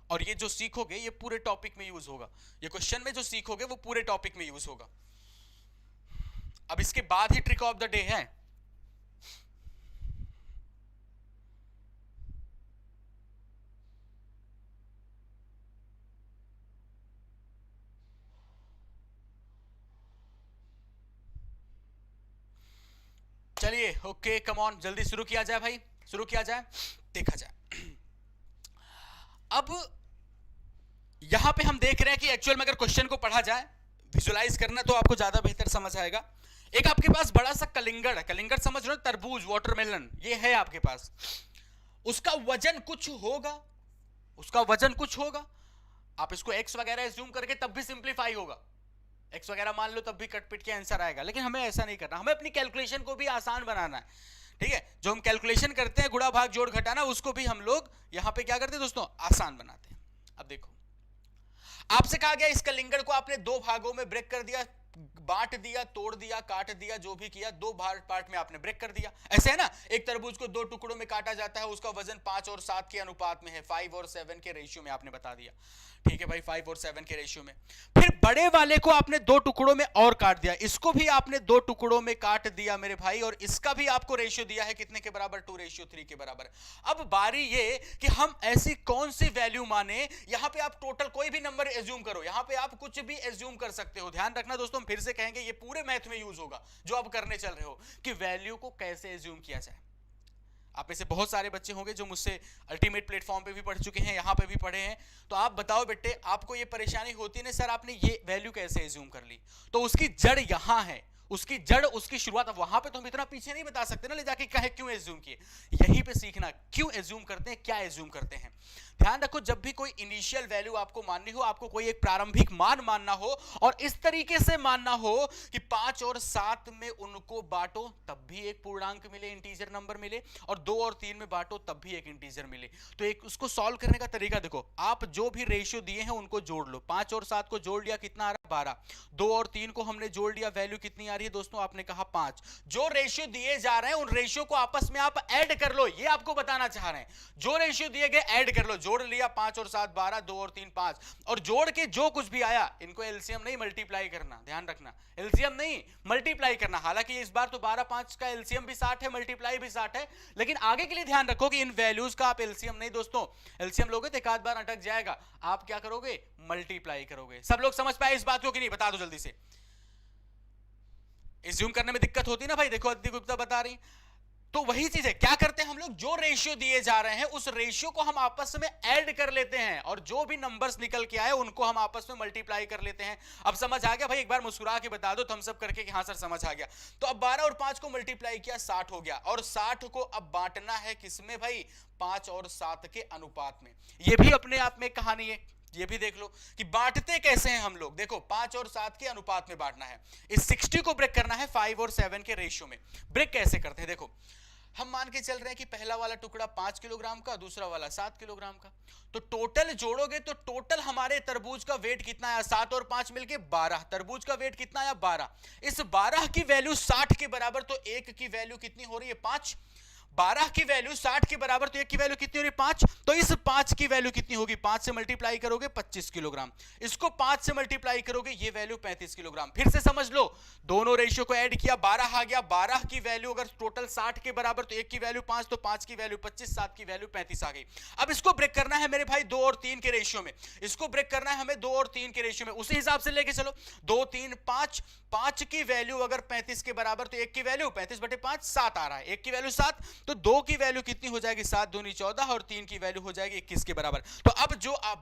A: और ये जो सीखोगे ये पूरे टॉपिक में यूज होगा। ये क्वेश्चन में जो सीखोगे वो पूरे टॉपिक में यूज होगा। अब इसके बाद ही ट्रिक ऑफ द डे है। चलिए ओके, कम ऑन, जल्दी शुरू किया जाए भाई, शुरू किया जाए, देखा जाए। अब यहां पे हम देख रहे हैं कि एक्चुअल में अगर क्वेश्चन को पढ़ा जाए, विजुलाइज करना, तो आपको ज्यादा बेहतर समझ आएगा। एक आपके पास बड़ा सा कलिंगड़ है, कलिंगड़ समझ रहे हो, तरबूज, वाटरमेलन, ये है आपके पास। उसका वजन कुछ होगा, उसका वजन कुछ होगा। आप इसको एक्स वगैरह एज्यूम करके तब भी सिंप्लीफाई होगा, एक्स वगैरह मान लो तब भी कट पिट के आंसर आएगा, लेकिन हमें ऐसा नहीं करना, हमें अपनी कैलकुलेशन को भी आसान बनाना है। ठीक है, जो हम कैलकुलेशन करते हैं गुणा भाग जोड़ घटाना, उसको भी हम लोग यहां पे क्या करते हैं दोस्तों, आसान बनाते हैं। अब देखो, आपसे कहा गया इस कलिंगर को आपने दो भागों में ब्रेक कर दिया, बांट दिया, तोड़ दिया, काट दिया, जो भी किया, दो पार्ट में आपने ब्रेक कर दिया। ऐसे है ना, एक तरबूज को दो टुकड़ों में काटा जाता है, उसका वजन 5 और 7 के अनुपात में है, 5 और 7 के रेशियो में आपने बता दिया। ठीक है भाई, 5 और 7 के रेशियो में। फिर बड़े वाले को आपने दो टुकड़ों में और काट दिया, इसको भी आपने दो टुकड़ों में काट दिया मेरे भाई, और इसका भी आपको रेशियो दिया है कितने के बराबर, 2:3 के बराबर। अब बारी ये कि हम ऐसी कौन सी वैल्यू माने, यहां पे आप टोटल कोई भी नंबर एज्यूम करो, यहां पे आप कुछ भी एज्यूम कर सकते हो। ध्यान रखना दोस्तों, हम फिर से कहेंगे, ये पूरे मैथ में यूज होगा जो आप करने चल रहे हो, कि वैल्यू को कैसे एज्यूम किया जाए। आप में से बहुत सारे बच्चे होंगे जो मुझसे अल्टीमेट प्लेटफॉर्म पे भी पढ़ चुके हैं, यहां पे भी पढ़े हैं, तो आप बताओ बेटे, आपको ये परेशानी होती है ना, सर आपने ये वैल्यू कैसे एज्यूम कर ली, तो उसकी जड़ यहां है, उसकी जड़, उसकी शुरुआत। अब वहां पे तो हम इतना पीछे नहीं बता सकते ना ले जाके कहे क्यों एज्यूम किए, यहीं पे सीखना क्यों एज्यूम करते हैं, क्या एज्यूम करते हैं। ध्यान रखो, जब भी कोई इनिशियल वैल्यू आपको माननी हो, आपको कोई एक प्रारंभिक मान मानना हो, और इस तरीके से मानना हो कि 5 और 7 में उनको बांटो तब भी एक पूर्णांक मिले, इंटीजर नंबर मिले, और 2 और 3 में बांटो तब भी एक इंटीजर मिले। तो एक उसको सॉल्व करने का तरीका देखो, आप जो भी रेशियो दिए हैं उनको जोड़ लो। 5 और 7 को जोड़ लिया, कितना आ रहा है, 12। 2 और 3 को हमने जोड़ लिया, वैल्यू कितनी आ रही है दोस्तों, आपने कहा 5। जो रेशियो दिए जा रहे हैं उन रेशियो को आपस में आप ऐड कर लो, ये आपको बताना चाह रहे हैं। जो रेशियो दिए गए ऐड कर लो, जोड़ लिया, 5 और 7 12, 2 और 3 5, और जोड़ के जो कुछ भी आया, इनको एलसीएम नहीं मल्टीप्लाई करना, ध्यान रखना, एलसीएम नहीं मल्टीप्लाई करना। हालांकि इस बार तो 12 5 का एलसीएम भी 60 है, मल्टीप्लाई भी 60 है, लेकिन आगे के लिए ध्यान रखो कि इन वैल्यूज का आप एलसीएम नहीं दोस्तों, एलसीएम लोगे तो एक आध बार अटक जाएगा, आप क्या करोगे, मल्टीप्लाई करोगे। सब लोग समझ पाए इस बात को कि नहीं, बता दो जल्दी से। एज्यूम करने में दिक्कत होती है ना भाई, देखो अदिति गुप्ता बता रही, तो वही चीज है, क्या करते हैं हम लोग, जो रेशियो दिए जा रहे हैं उस रेशियो को हम आपस में ऐड कर लेते हैं, और जो भी नंबर्स निकल के आए उनको हम आपस में मल्टीप्लाई कर लेते हैं। अब समझ आ गया भाई, एक बार मुस्कुरा के बता दो थम्स अप करके कि हाँ सर समझ आ गया। तो अब 12 और 5 को मल्टीप्लाई किया, 60 हो गया, और 60 को अब बांटना है किसमें भाई, 5 और 7 के अनुपात में। ये भी अपने आप में कहानी है, ये भी देख लो कि बांटते कैसे हैं हम लोग। देखो 5 और 7 के अनुपात में बांटना है, इस 60 को ब्रेक करना है 5 और 7 के रेशियो में। ब्रेक कैसे करते हैं, देखो हम मान के चल रहे हैं कि पहला वाला टुकड़ा 5 किलोग्राम का, दूसरा वाला 7 किलोग्राम का, तो टोटल जोड़ोगे तो टोटल हमारे तरबूज का वेट कितना आया, 7 और 5 मिलके 12, तरबूज का वेट कितना आया 12। इस 12 की वैल्यू 60 के बराबर, तो एक की वैल्यू कितनी हो रही है 5, 12 की वैल्यू 60 के बराबर, तो एक की वैल्यू कितनी हो रही है 5, तो इस 5 की वैल्यू कितनी होगी, 5 से मल्टीप्लाई करोगे 25 किलोग्राम, इसको 5 से मल्टीप्लाई करोगे ये वैल्यू 35 किलोग्राम। फिर से समझ लो, दोनों रेशियो को ऐड किया, 12 आ गया, 12 की वैल्यू अगर टोटल 60 के बराबर, तो एक की वैल्यू 5, तो 5 की वैल्यू 25, 7 की वैल्यू 35 आ गई। अब इसको ब्रेक करना है मेरे भाई 2 और 3 के रेशियो में, इसको ब्रेक करना है हमें 2 और 3 के रेशियो में, उसी हिसाब से लेके चलो, 2 3 5, 5 की वैल्यू अगर 35 के बराबर, तो एक की वैल्यू 35/5 7 आ रहा है, एक की वैल्यू 7, तो 2 की वैल्यू कितनी हो जाएगी, 7 दूनी 14, और 3 की वैल्यू हो जाएगी 21 के बराबर। तो अब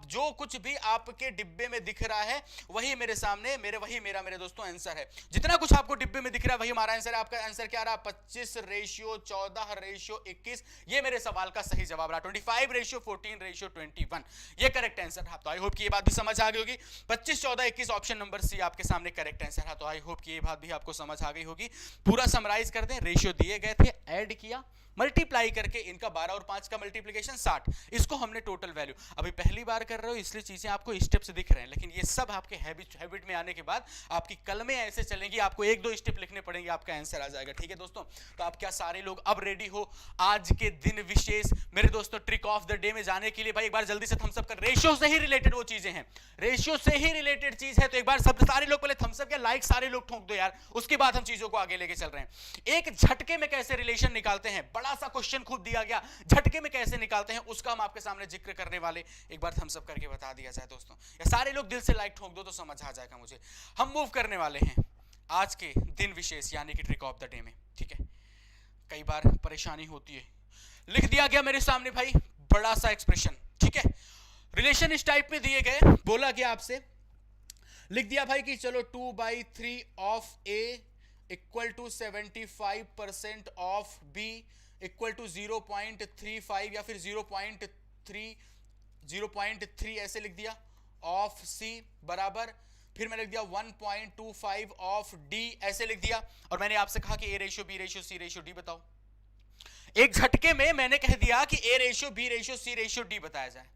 A: जो कुछ भी आपके डिब्बे में दिख रहा है वही मेरे सामने मेरे दोस्तों आंसर है। जितना कुछ आपको डिब्बे में दिख रहा है वही हमारा आंसर है। आपका आंसर क्या रहा, 25:14:21, ये मेरे सवाल का सही जवाब रहा। 25:14:21, ये करेक्ट आंसर रहा। तो आई होप कि ये बात भी समझ आ गई होगी। 25:14:21 ऑप्शन नंबर सी आपके सामने करेक्ट आंसर है। तो आई होप कि ये बात भी आपको समझ आ गई होगी। पूरा समराइज कर दें, रेशियो दिए गए थे, ऐड किया, मल्टीप्लाई करके इनका 12 और 5 का मल्टीप्लिकेशन 60, इसको हमने टोटल वैल्यू, अभी पहली बार कर रहे हो इसलिए चीजें आपको स्टेप से दिख रहे हैं, लेकिन ये सब आपके हैबिट में आने के बाद आपकी कलमें ऐसे चलेंगी, आपको 1-2 स्टेप लिखने पड़ेंगे, आपका आंसर आ जाएगा। ठीक है दोस्तों, तो आप क्या सारे लोग अब रेडी हो आज के दिन विशेष मेरे दोस्तों ट्रिक ऑफ द डे में जाने के लिए? भाई एक बार जल्दी से थम्स अप कर, रेशियो से ही रिलेटेड वो चीजें हैं, रेशियो से ही रिलेटेड चीज है, तो एक बार सब सारे लोग पहले थम्स अप या लाइक सारे लोग ठोक दो यार, उसके बाद हम चीजों को आगे लेके चल रहे हैं। एक झटके में कैसे रिलेशन निकालते हैं, बड़ा सा क्वेश्चन खुद दिया गया, झटके में कैसे निकालते हैं उसका हम आपके सामने जिक्र करने वाले, एक बार थम्स अप करके बता दिया जाए दोस्तों, या सारे लोग दिल से लाइक ठोक दो तो समझ आ जाएगा मुझे। हम मूव करने वाले हैं आज के दिन विशेष यानी कि ट्रिक ऑफ द डे में। ठीक है, कई बार परेशानी होती है, लिख दिया गया मेरे सामने भाई बड़ा सा एक्सप्रेशन, ठीक है, रिलेशन इस टाइप में दिए गए, बोला गया आपसे, लिख दिया भाई कि चलो 2/3 of A equal to 75% of B equal to 0.35 या फिर 0.3 ऐसे लिख दिया, ऑफ सी बराबर फिर मैंने लिख दिया 1.25 ऑफ डी, ऐसे लिख दिया। और मैंने आपसे कहा कि A ratio, B ratio, C ratio, D बताओ। एक झटके में मैंने कह दिया कि A ratio, B ratio, C ratio, D बताया जाए।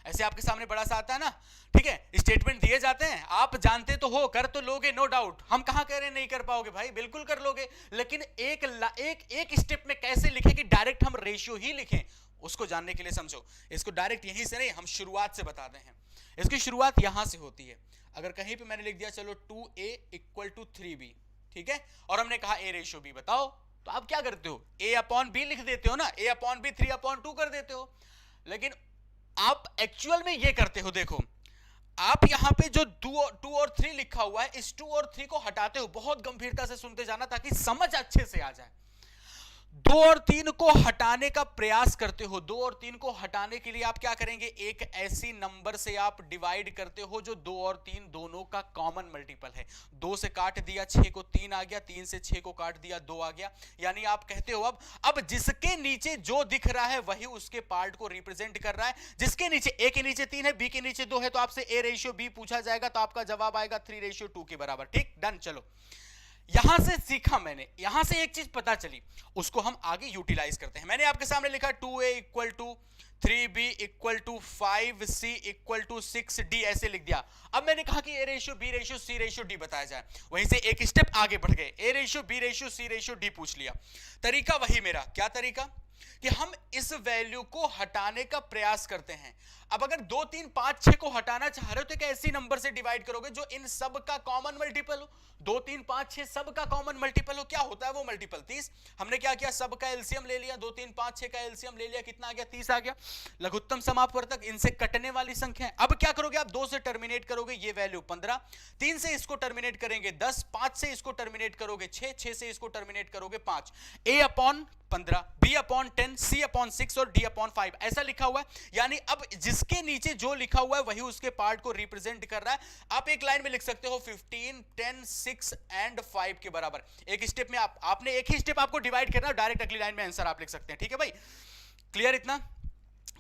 A: ऐसे आपके सामने बड़ा सा आता है ना, ठीक है, स्टेटमेंट दिए जाते हैं, आप जानते तो हो, कर तो लोगे नो डाउट। हम कहां कह रहे हैं नहीं कर पाओगे भाई, बिल्कुल कर लोगे, लेकिन एक स्टेप में कैसे लिखें कि डायरेक्ट हम रेशियो ही लिखें, उसको जानने के लिए समझो। इसको डायरेक्ट यहीं से नहीं, हम शुरुआत से बताते हैं। इसकी शुरुआत यहां से होती है। अगर कहीं पे मैंने लिख दिया चलो 2a इक्वल टू 3b, ठीक है, और हमने कहा ए रेशियो बी बताओ, तो आप क्या करते हो, a अपॉन बी लिख देते हो ना, a अपॉन बी 3/2 कर देते हो। लेकिन आप एक्चुअल में ये करते हो, देखो आप यहां पे जो 2 और 3 लिखा हुआ है, इस 2 और 3 को हटाते हो। बहुत गंभीरता से सुनते जाना ताकि समझ अच्छे से आ जाए। 2 और 3 को हटाने का प्रयास करते हो। 2 और 3 को हटाने के लिए आप क्या करेंगे, एक ऐसी नंबर से आप डिवाइड करते हो जो 2 और 3 दोनों का कॉमन मल्टीपल है। 2 से काट दिया 6 को 3 आ गया, 3 से 6 को काट दिया 2 आ गया। यानी आप कहते हो अब जिसके नीचे जो दिख रहा है वही उसके पार्ट को रिप्रेजेंट कर रहा है। जिसके नीचे ए के नीचे 3 है, बी के नीचे 2 है, तो आपसे ए रेशियो बी पूछा जाएगा, तो आपका जवाब आएगा 3:2 के बराबर। ठीक, डन। चलो, यहां से सीखा मैंने, यहां से एक चीज पता चली, उसको हम आगे यूटिलाइज करते हैं। मैंने आपके सामने लिखा 2a equal to 3b equal to 5c equal to 6d, ऐसे लिख दिया। अब मैंने कहा कि A ratio, B ratio, C ratio, D बताया जाए। वहीं से एक स्टेप आगे बढ़ गए, A ratio, B ratio, C ratio, D पूछ लिया। तरीका वही मेरा, क्या तरीका कि हम इस वैल्यू को हटाने का प्रयास करते हैं। अब अगर 2 3 5 6 को हटाना चाह रहे हो तो एक ऐसी नंबर से डिवाइड करोगे जो इन सब का कॉमन मल्टीपल हो। 2 3 5 6 सब का कॉमन मल्टीपल हो, क्या होता है वो मल्टीपल 30। हमने क्या किया, सब का एलसीएम ले लिया, 2 3 5 6 का एलसीएम ले लिया, कितना आ गया, 30 आ गया। लघुत्तम समापवर्तक इनसे कटने वाली संख्या है। अब क्या करोगे, आप 2 से टर्मिनेट करोगे, ये वैल्यू 15, 3 से इसको टर्मिनेट करेंगे 10, 5 से इसको टर्मिनेट करोगे 6, 6 से इसको टर्मिनेट करोगे 5। a upon 15, b upon 10, c upon 6 और d अपॉन 5, ऐसा लिखा हुआ है। यानी अब जिसके नीचे जो लिखा हुआ है वही उसके पार्ट को रिप्रेजेंट कर रहा है। आप एक लाइन में लिख सकते हो 15, 10, 6 एंड 5 के बराबर। एक स्टेप में आपने एक ही स्टेप आपको डिवाइड करना, डायरेक्ट अगली लाइन में आंसर आप लिख सकते हैं। ठीक है भाई, क्लियर इतना?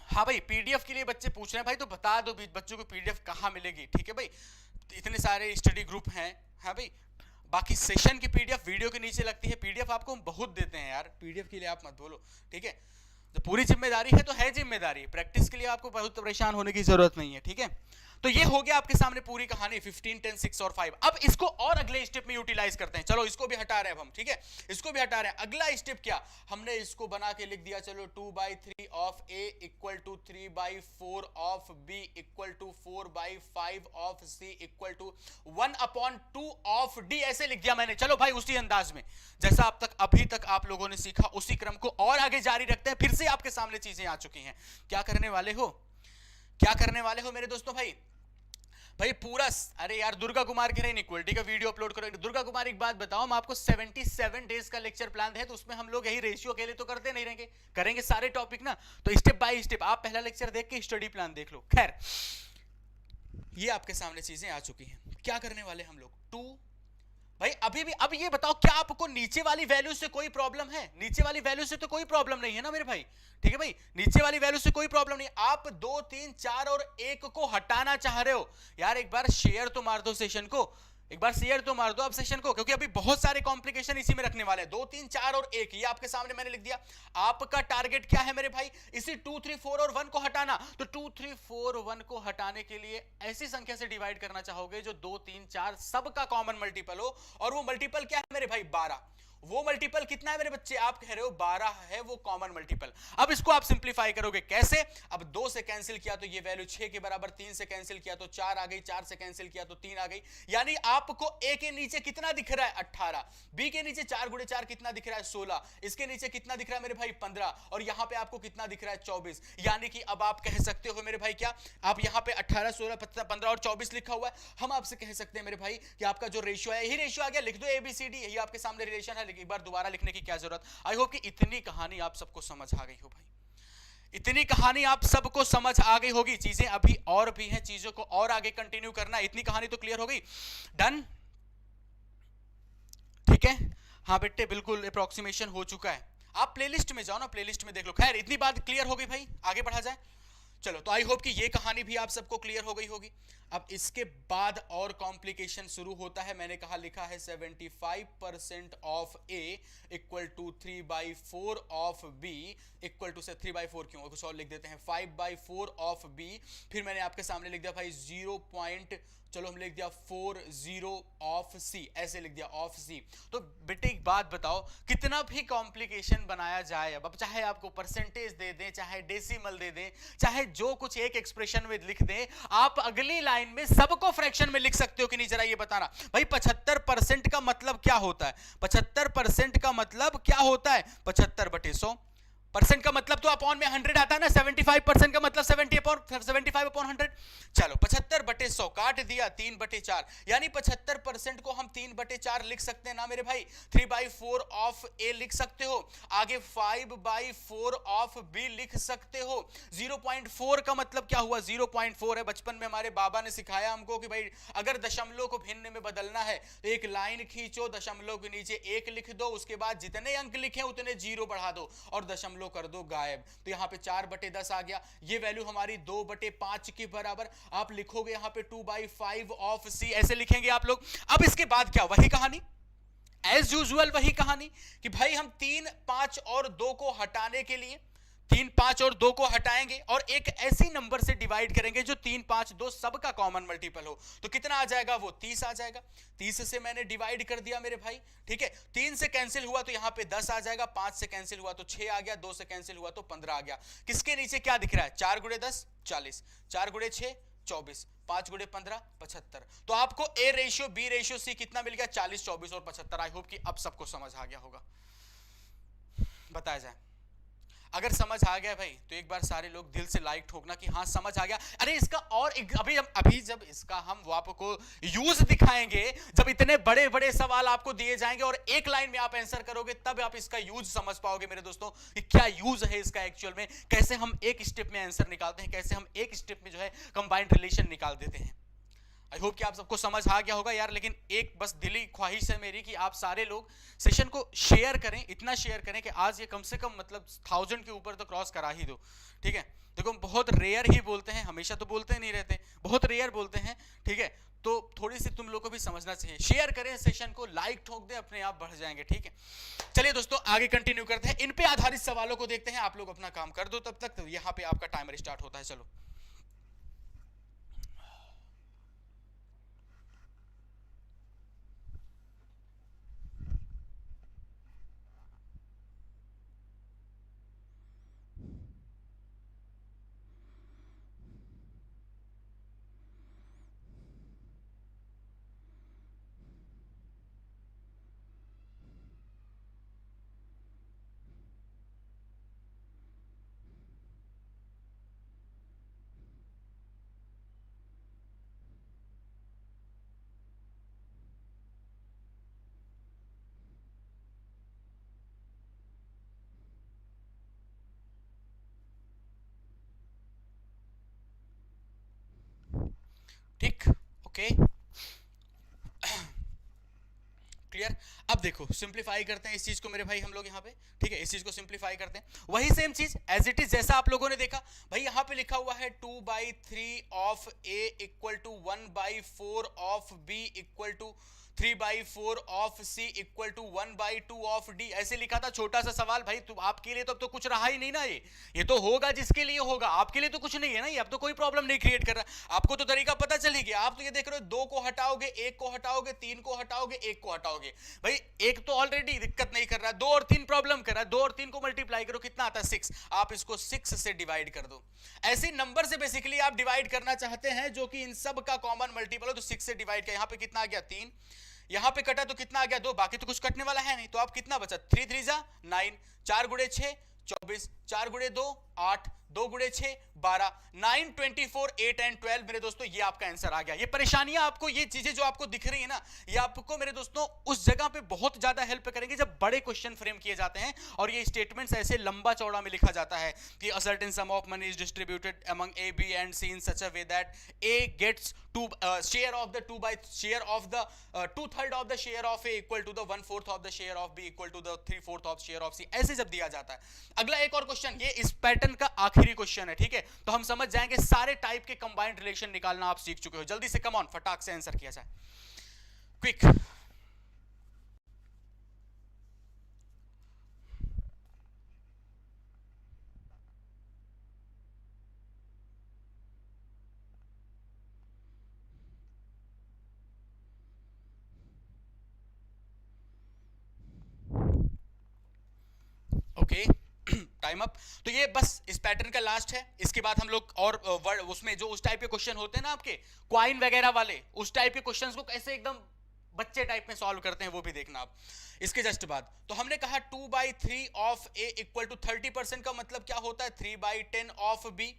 A: हाँ भाई, पीडीएफ के लिए बच्चे पूछ रहे हैं भाई, तो बता दो बच्चों को पीडीएफ कहाँ मिलेगी। ठीक है भाई, इतने सारे स्टडी ग्रुप हैं। हाँ भाई, बाकी सेशन की पीडीएफ वीडियो के नीचे लगती है। पीडीएफ आपको हम बहुत देते हैं यार, पीडीएफ के लिए आप मत बोलो। ठीक है, तो पूरी जिम्मेदारी है तो है जिम्मेदारी, प्रैक्टिस के लिए आपको बहुत परेशान होने की जरूरत नहीं है। ठीक है, तो ये हो गया आपके सामने पूरी कहानी 15, 10, 6 और 5। अब इसको और अगले स्टेप में यूटिलाइज करते हैं। चलो, इसको भी हटा रहे हैं हम। ठीक है, इसको भी हटा रहे हैं। अगला स्टेप क्या, हमने इसको बना के लिख दिया, चलो 2/3 of a equal to 3/4 of b equal to 4/5 of c equal to 1/2 of d, ऐसे लिख दिया मैंने। चलो भाई, उसी अंदाज में जैसा अभी तक आप लोगों ने सीखा, उसी क्रम को और आगे जारी रखते हैं। फिर से आपके सामने चीजें आ चुकी हैं। क्या करने वाले हो, क्या करने वाले हो मेरे दोस्तों? भाई पूरा, अरे यार दुर्गा कुमार कह रहे हैं इनइक्वालिटी का वीडियो अपलोड करो। दुर्गा कुमार, एक बात बताओ, हम आपको 77 डेज का लेक्चर प्लान है, तो उसमें हम लोग यही रेशियो अकेले तो करते नहीं रहेंगे, करेंगे सारे टॉपिक ना। तो स्टेप बाय स्टेप आप पहला लेक्चर देख के स्टडी प्लान देख लो। खैर, ये आपके सामने चीजें आ चुकी हैं। क्या करने वाले हम लोग, 2 भाई अभी भी। अब ये बताओ, क्या आपको नीचे वाली वैल्यू से कोई प्रॉब्लम है? नीचे वाली वैल्यू से तो कोई प्रॉब्लम नहीं है ना मेरे भाई। ठीक है भाई, नीचे वाली वैल्यू से कोई प्रॉब्लम नहीं। आप 2, 3, 4 और 1 को हटाना चाह रहे हो। यार एक बार शेयर तो मार दो सेशन को, एक बार शेयर तो मार दो आप सेशन को, क्योंकि अभी बहुत सारे कॉम्प्लिकेशन इसी में रखने वाले हैं। 2, 3, 4 और 1, ये आपके सामने मैंने लिख दिया। आपका टारगेट क्या है मेरे भाई, इसी 2, 3, 4 और 1 को हटाना। तो 2, 3, 4, 1 को हटाने के लिए ऐसी संख्या से डिवाइड करना चाहोगे जो 2, 3, 4 सबका कॉमन मल्टीपल हो। और वो मल्टीपल क्या है मेरे भाई, 12। वो मल्टीपल कितना है मेरे बच्चे, आप कह रहे हो 12 है वो कॉमन मल्टीपल। अब इसको आप सिंप्लीफाई करोगे कैसे, अब 2 से कैंसिल किया तो ये वैल्यू 6 के बराबर, 3 से कैंसिल किया तो 4 आ गई, 4 से कैंसिल किया तो 3 आ गई। यानी आपको a के नीचे कितना दिख रहा है, 18, b के नीचे 4 गुणे 4 कितना दिख रहा है, 16, इसके नीचे कितना दिख रहा है मेरे भाई, 15, और यहां पे आपको कितना दिख रहा है, 24। यानी कि अब आप कह सकते हो मेरे भाई, क्या आप यहां पे 18, 16, 15 और 24 लिखा हुआ है। हम आपसे कह सकते हैं मेरे भाई कि आपका जो रेशियो है, यही रेशियो आ गया, लिख दो ABCD, यही आपके सामने रिलेशन है। एक बार दोबारा लिखने की क्या जरूरत। आई होप कि इतनी कहानी आप सबको समझ आ गई हो भाई, इतनी कहानी आप सबको समझ आ गई होगी। चीजें अभी और भी हैं, चीजों को और आगे कंटिन्यू करना। इतनी कहानी तो क्लियर हो गई, डन। ठीक है, हाँ बेटे बिल्कुल अप्रोक्सीमेशन हो चुका है। आप प्लेलिस्ट में जाओ ना, प्लेलिस्ट में देख लो। खैर, इतनी बात क्लियर हो गई भाई, आगे बढ़ा जाए। चलो, तो आई होप कि ये कहानी भी आप सबको क्लियर हो गई होगी। अब इसके बाद और कॉम्प्लिकेशन शुरू होता है। मैंने कहा लिखा है 75% of A equal to 3/4 of B equal to से 3/4 क्यों, कुछ और लिख देते हैं 5/4 ऑफ बी। फिर मैंने आपके सामने लिख दिया भाई 0. चलो हम लिख दिया 40 ऑफ सी, ऐसे लिख दिया ऑफ सी। तो बेटे एक बात बताओ, कितना भी कॉम्प्लिकेशन बनाया जाए, अब चाहे आपको परसेंटेज दे दें, चाहे डेसिमल दे दें, चाहे जो कुछ एक एक्सप्रेशन में लिख दें, आप अगली लाइन में सबको फ्रैक्शन में लिख सकते हो कि नहीं, जरा ये बताना भाई। 75% का मतलब क्या होता है? 75% का मतलब क्या होता है? 75/100। परसेंट का मतलब तो अपॉन में 100 आता है ना। 75% का मतलब 75/100। चलो 75/100 काट दिया 3/4, यानी 75% को हम 3/4 लिख सकते हैं ना मेरे भाई। 3/4 ऑफ ए लिख सकते हो, आगे 5/4 ऑफ बी लिख सकते हो। 0.4 का मतलब क्या हुआ? 0.4 है। बचपन में हमारे बाबा ने सिखाया हमको कि भाई अगर दशमलव को भिन्न में बदलना है तो एक लाइन खींचो, दशमलव के नीचे 1 लिख दो, उसके बाद जितने अंक लिखे उतने 0 बढ़ा दो और दशमलव कर दो गायब। तो यहां पे 4/10 आ गया। ये वैल्यू हमारी 2/5 के बराबर। आप लिखोगे यहां पे 2/5 ऑफ सी, ऐसे लिखेंगे आप लोग। अब इसके बाद क्या? वही कहानी एज यूजुअल, वही कहानी कि भाई हम 3, 5 और 2 को हटाने के लिए 3, 5 और 2 को हटाएंगे और एक ऐसी नंबर से डिवाइड करेंगे जो 3, 5, 2 सबका कॉमन मल्टीपल हो। तो कितना आ जाएगा? वो 30 आ जाएगा। 30 से मैंने डिवाइड कर दिया मेरे भाई, ठीक है। 3 से कैंसिल हुआ तो यहां पे 10 आ जाएगा, 5 से कैंसिल हुआ तो 6 आ गया, 2 से कैंसिल हुआ तो 15 आ गया। किसके नीचे क्या दिख रहा है? 4 × 10 40, 4 × 6 24, 5 × 15 75। तो आपको A ratio B ratio C कितना मिल गया? 40, 24 और 75। आई होप कि अब सबको समझ आ गया होगा। बताया जाए, अगर समझ आ गया भाई तो एक बार सारे लोग दिल से लाइक ठोकना कि हाँ समझ आ गया। अरे इसका और अभी जब इसका हम वो आपको यूज दिखाएंगे, जब इतने बड़े बड़े सवाल आपको दिए जाएंगे और एक लाइन में आप आंसर करोगे, तब आप इसका यूज समझ पाओगे मेरे दोस्तों कि क्या यूज है इसका एक्चुअल में, कैसे हम एक स्टेप में आंसर निकालते हैं, कैसे हम एक स्टेप में जो है कंबाइंड रिलेशन निकाल देते हैं। आई होप कि आप सबको समझ आ गया होगा यार। लेकिन एक बस दिली ख्वाहिश है मेरी कि आप सारे लोग सेशन को शेयर करें, इतना शेयर करें कि आज ये कम से कम मतलब 1000 के ऊपर तो क्रॉस करा ही दो, ठीक है। देखो बहुत रेयर ही बोलते हैं, हमेशा तो बोलते नहीं रहते, बहुत रेयर बोलते हैं, ठीक है। तो थोड़ी सी तुम लोग को भी समझना चाहिए। शेयर करें सेशन को, लाइक ठोक दें, अपने आप बढ़ जाएंगे, ठीक है। चलिए दोस्तों आगे कंटिन्यू करते हैं, इन पे आधारित सवालों को देखते हैं। आप लोग अपना काम कर दो तब तक, तो यहाँ पे आपका टाइमर स्टार्ट होता है। चलो ठीक, ओके, क्लियर। अब देखो सिंप्लीफाई करते हैं इस चीज को मेरे भाई हम लोग यहाँ पे, ठीक है। इस चीज को सिंप्लीफाई करते हैं, वही सेम चीज एज इट इज जैसा आप लोगों ने देखा भाई। यहाँ पे लिखा हुआ है 2/3 of A equal to 1/4 of B equal to 3/4 of C equal to 1/2 of D, ऐसे लिखा था। छोटा सा सवाल भाई, तो आपके लिए तो अब तो कुछ रहा ही नहीं ना। ये तो होगा जिसके लिए होगा, आपके लिए तो कुछ नहीं है ना ये। अब तो कोई प्रॉब्लम नहीं क्रिएट कर रहा, आपको तो तरीका पता चल ही गया। आप तो ये देख रहे हो 2 को हटाओगे, 1 को हटाओगे, 3 को हटाओगे, 1 को हटाओगे। भाई 1 तो ऑलरेडी दिक्कत नहीं कर रहा, 2 और 3 प्रॉब्लम कर रहा है। 2 और 3 को मल्टीप्लाई करो, कितना आता है? 6। आप इसको 6 से डिवाइड कर दो। ऐसे नंबर से बेसिकली आप डिवाइड करना चाहते हैं जो कि इन सब का कॉमन मल्टीपल हो, तो 6 से डिवाइड किया। यहाँ पे कितना आ गया? 3। यहां पे कटा तो कितना आ गया? 2। बाकी तो कुछ कटने वाला है नहीं, तो आप कितना बचा? 3 3 जा 9, 4 × 6 24, 4 × 2 8, 2 × 6 12, 9 24 8 एंड 12। मेरे दोस्तों ये आपका आंसर आ गया। ये परेशानियां आपको, ये चीजें जो आपको दिख रही है ना, ये आपको मेरे दोस्तों उस जगह पे बहुत ज्यादा हेल्प करेंगे जब बड़े क्वेश्चन फ्रेम किए जाते हैं और ये स्टेटमेंट्स ऐसे लंबा चौड़ा में लिखा जाता है कि a certain sum of money is distributed among A B and C in such a way that A gets share of the 2/3 of the share of A equal to the 1/4 of the share of B equal to the 3/4 of share of C, ऐसे जब दिया जाता है। अगला एक और question, ये इस पैटर्न का आखिरी क्वेश्चन है, ठीक है, तो हम समझ जाएंगे सारे टाइप के कंबाइंड रिलेशन निकालना आप सीख चुके हो। जल्दी से कम ऑन, फटाक से आंसर किया जाए, क्विक। Okay, time up. तो ये बस इस पैटर्न का लास्ट है, इसके बाद हम लोग और उसमें जो उस टाइप के क्वेश्चन होते हैं ना आपके क्वाइन वगैरह वाले, उस टाइप के क्वेश्चंस को कैसे एकदम बच्चे टाइप में सॉल्व करते हैं वो भी देखना आप इसके जस्ट बाद। तो हमने कहा 2/3 ऑफ ए इक्वल टू 30% का मतलब क्या होता है 3/10 ऑफ बी।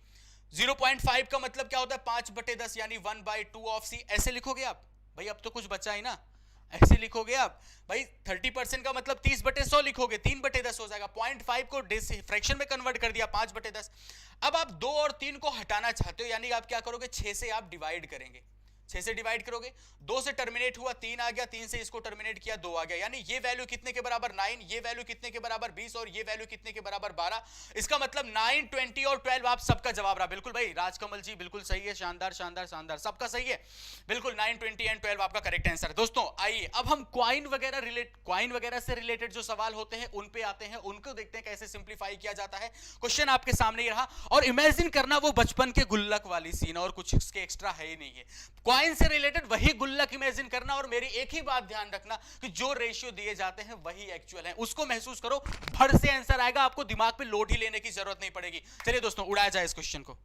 A: 0.5 का मतलब क्या होता है 5/10 यानी 1/2 ऑफ सी। ऐसे लिखोगे आप भाई, अब तो कुछ बचा ही ना, ऐसे लिखोगे आप भाई। 30% का मतलब 30/100 लिखोगे, 3/10 हो जाएगा। 0.5 को फ्रैक्शन में कन्वर्ट कर दिया 5/10। अब आप 2 और 3 को हटाना चाहते हो, यानी आप क्या करोगे 6 से आप डिवाइड करेंगे, 6 से डिवाइड करोगे, 2 से टर्मिनेट हुआ 3 आ गया, 3 से इसको टर्मिनेट किया 2 आ गया, यानी ये वैल्यू कितने के बराबर 9, ये वैल्यू कितने के बराबर 20 और ये वैल्यू कितने के बराबर 12। इसका मतलब 9, 20 और 12 आप सबका जवाब रहा। बिल्कुल भाई राजकमल जी, बिल्कुल सही है, शानदार शानदार शानदार, सबका सही है, बिल्कुल 9, 20 एंड 12 आपका करेक्ट आंसर है। दोस्तों आइए अब हम क्वाइन वगैरह से रिलेटेड जो सवाल होते हैं उन पे आते हैं, उनको देखते हैं कैसे सिंप्लीफाई किया जाता है। क्वेश्चन आपके सामने ही रहा और इमेजिन करना वो बचपन के गुल्लक वाली सीन, और कुछ इसके एक्स्ट्रा है ही नहीं है। क्वाइन से रिलेटेड वही गुल्लक इमेजिन करना, और मेरी एक ही बात ध्यान रखना कि जो रेशियो दिए जाते हैं वही एक्चुअल है, उसको महसूस करो, फट से आंसर आएगा, आपको दिमाग पे लोड ही लेने की जरूरत नहीं पड़ेगी। चलिए दोस्तों उड़ाया जाए इस क्वेश्चन को।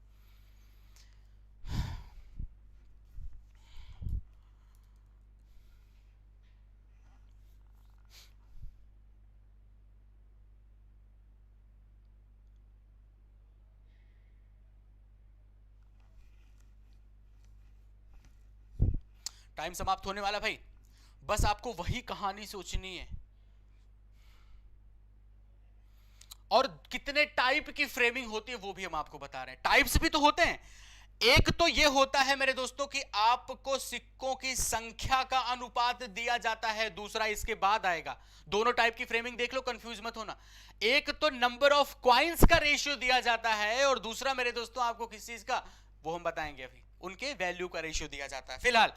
A: टाइम समाप्त होने वाला भाई, बस आपको वही कहानी सोचनी है। और कितने टाइप की फ्रेमिंग होती है वो भी हम आपको बता रहे हैं। टाइप्स भी तो होते हैं, एक तो ये होता है मेरे दोस्तों कि आपको सिक्कों की संख्या का अनुपात दिया जाता है, दूसरा इसके बाद आएगा। दोनों टाइप की फ्रेमिंग देख लो, कंफ्यूज मत होना। एक तो नंबर ऑफ क्वाइंस का रेशियो दिया जाता है, और दूसरा मेरे दोस्तों आपको किस चीज का, वो हम बताएंगे अभी, उनके वैल्यू का रेशियो दिया जाता है। फिलहाल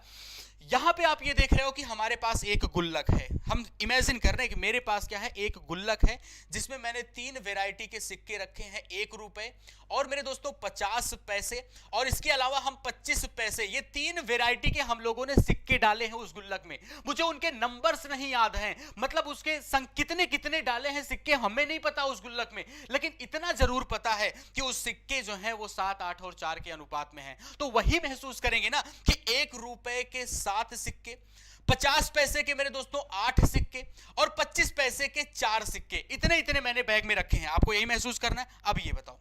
A: यहां पे आप ये देख रहे हो कि हमारे पास एक गुल्लक है। हम इमेजिन कर रहे हैं कि मेरे पास क्या है, एक गुल्लक है जिसमें मैंने 3 वैरायटी के सिक्के रखे हैं, 1 रुपए और मेरे दोस्तों 50 पैसे, और इसके अलावा हम 25 पैसे, ये 3 वैरायटी के हम लोगों ने सिक्के डाले हैं उस गुल्लक में। मुझे उनके नंबर्स नहीं याद हैं, मतलब उसके कितने कितने डाले हैं सिक्के हमें नहीं पता उस गुल्लक में, लेकिन इतना जरूर पता है कि उस सिक्के जो हैं वो 7, 8 और 4 के अनुपात में हैं। तो वही महसूस करेंगे ना कि 1 रुपए के 7 सिक्के, 50 पैसे के मेरे दोस्तों 8 सिक्के और 25 पैसे के 4 सिक्के, इतने इतने मैंने बैग में रखे हैं। आपको यही महसूस करना है। अब ये बताओ,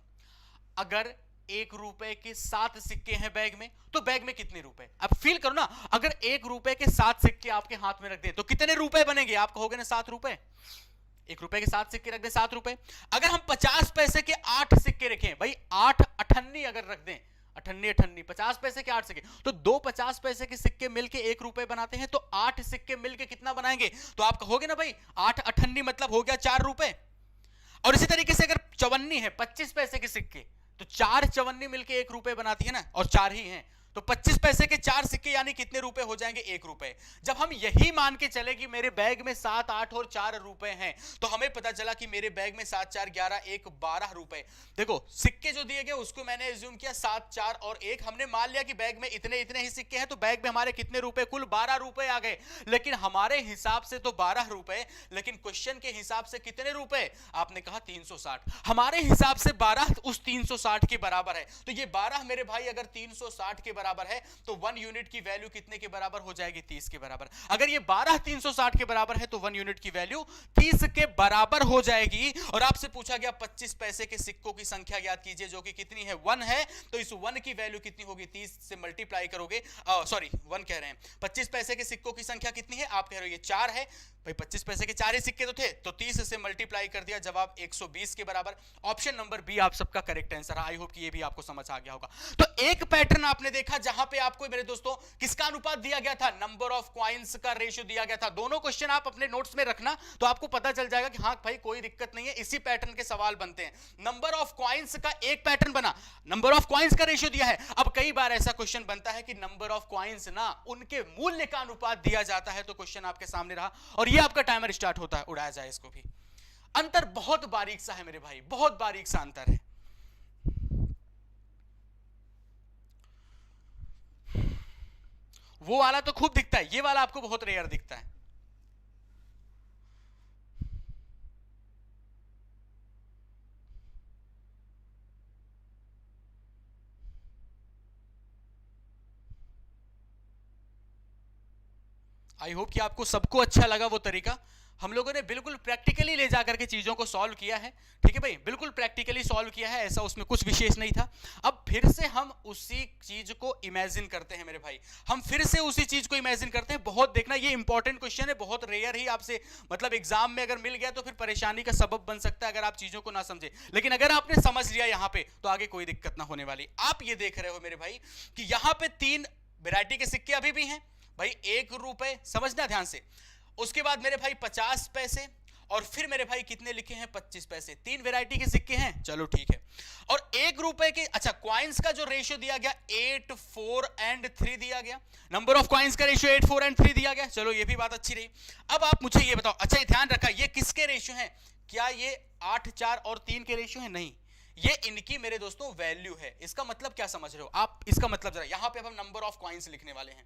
A: अगर 1 रुपए के 7 सिक्के हैं बैग में, तो बैग में कितने रुपए, अब फील करो ना, अगर 1 रुपए के 7 सिक्के आपके हाथ में रख दे तो कितने रुपए बनेंगे, आप कहोगे ना 7 रुपए। 1 रुपए के 7 सिक्के रख दे 7 रुपए। अगर हम 50 पैसे के 8 सिक्के रखें, भाई 8 अठन्नी अगर रख दें, अठन्नी 50 पैसे के 8 सिक्के, तो 2 50 पैसे के सिक्के मिलके 1 रुपए बनाते हैं, तो 8 सिक्के मिलके कितना बनाएंगे, तो आप कहोगे ना भाई 8 अठन्नी मतलब हो गया 4 रुपए। और इसी तरीके से अगर चवन्नी है 25 पैसे के सिक्के, तो 4 चवन्नी मिलके 1 रुपए बनाती है ना, और 4 ही हैं, तो 25 पैसे के 4 सिक्के यानी कितने रुपए हो जाएंगे, 1 रुपए। जब हम यही मान के चले कि मेरे बैग में 7, 8 और 4 रुपए हैं, तो हमें पता चला कि मेरे बैग में 7, 4, 11, 1, 12 रुपए। देखो सिक्के जो दिए गए उसको मैंने एज्यूम किया 7, 4 और 1, हमने मान लिया कि बैग में इतने इतने ही सिक्के हैं, तो बैग में हमारे कितने रुपए, कुल 12 रुपए आ गए। लेकिन हमारे हिसाब से तो 12 रुपए, लेकिन क्वेश्चन के हिसाब से कितने रुपए, आपने कहा 360, हमारे हिसाब से 12 उस 360 के बराबर है। तो ये 12 मेरे भाई अगर 360 के बराबर है, तो 1 यूनिट की वैल्यू कितने के बराबर हो जाएगी, 30 के बराबर। अगर ये 12 360 के बराबर है, तो 1 यूनिट की वैल्यू 30 के बराबर हो जाएगी। और आपसे पूछा गया 25 पैसे के सिक्कों की संख्या ज्ञात कीजिए, जो कि कितनी है, 1 है, तो इस 1 की वैल्यू कितनी होगी, 30 से मल्टीप्लाई करोगे, सॉरी 1 कह रहे हैं, 25 पैसे के सिक्कों की संख्या कितनी है, आप कह रहे हो ये 4 है, भाई 25 पैसे के 4 ही सिक्के तो थे, तो 30 से मल्टीप्लाई कर दिया, जवाब 120 के बराबर। ऑप्शन नंबर बी आप सबका करेक्ट आंसर है। आई होप कि ये भी आपको समझ आ गया होगा। तो एक पैटर्न आपने देखा था जहां पे आपको मेरे दोस्तों किसका अनुपात दिया गया था, नंबर ऑफ कॉइन्स का रेशियो दिया गया था। दोनों क्वेश्चन आप अपने नोट्स में रखना तो आपको पता चल जाएगा कि हाँ भाई कोई दिक्कत नहीं है, इसी पैटर्न के सवाल बनते हैं। नंबर ऑफ कॉइन्स का एक पैटर्न बना, नंबर ऑफ कॉइन्स का रेशियो दिया है। अब कई बार ऐसा क्वेश्चन बनता है कि नंबर ऑफ कॉइन्स ना उनके मूल्य का अनुपात दिया जाता है, तो क्वेश्चन आपके सामने रहा और ये आपका टाइमर स्टार्ट होता है। उड़ाया जाए इसको भी। अंतर बहुत बारीक सा है मेरे भाई, बहुत बारीक सा अंतर है। वो वाला तो खूब दिखता है, ये वाला आपको बहुत रेयर दिखता है। आई होप कि आपको सबको अच्छा लगा वो तरीका। हम लोगों ने बिल्कुल प्रैक्टिकली ले जाकर के चीजों को सॉल्व किया है, ठीक है भाई, बिल्कुल प्रैक्टिकली सॉल्व किया है, ऐसा उसमें कुछ विशेष नहीं था। अब फिर से हम उसी चीज को इमेजिन करते हैं मेरे भाई, हम फिर से उसी चीज को इमेजिन करते हैं। बहुत देखना, ये इंपॉर्टेंट क्वेश्चन है, बहुत रेयर ही आपसे मतलब एग्जाम में अगर मिल गया तो फिर परेशानी का सबब बन सकता है अगर आप चीजों को ना समझे। लेकिन अगर आपने समझ लिया यहाँ पे तो आगे कोई दिक्कत ना होने वाली। आप ये देख रहे हो मेरे भाई कि यहाँ पे 3 वैरायटी के सिक्के अभी भी हैं भाई, 1 रुपए, समझना ध्यान से। उसके बाद मेरे भाई 50 पैसे और फिर मेरे भाई कितने लिखे हैं, 25 पैसे। 3 वैरायटी के सिक्के हैं, चलो ठीक है। और 1 रुपए के, अच्छा कॉइन्स का जो रेशियो दिया गया 8, 4 एंड 3 दिया गया। नंबर ऑफ कॉइन्स का रेशियो 8, 4 एंड 3 दिया गया, चलो ये भी बात अच्छी रही। अब आप मुझे ये बताओ, अच्छा ये ध्यान रखा, ये किसके रेशियो हैं? क्या ये 8, 4 और 3 के रेशियो है? नहीं, ये इनकी मेरे दोस्तों वैल्यू है। इसका मतलब क्या समझ रहे हो आप? इसका मतलब जरा यहां पे हम नंबर ऑफ कॉइन्स लिखने वाले हैं,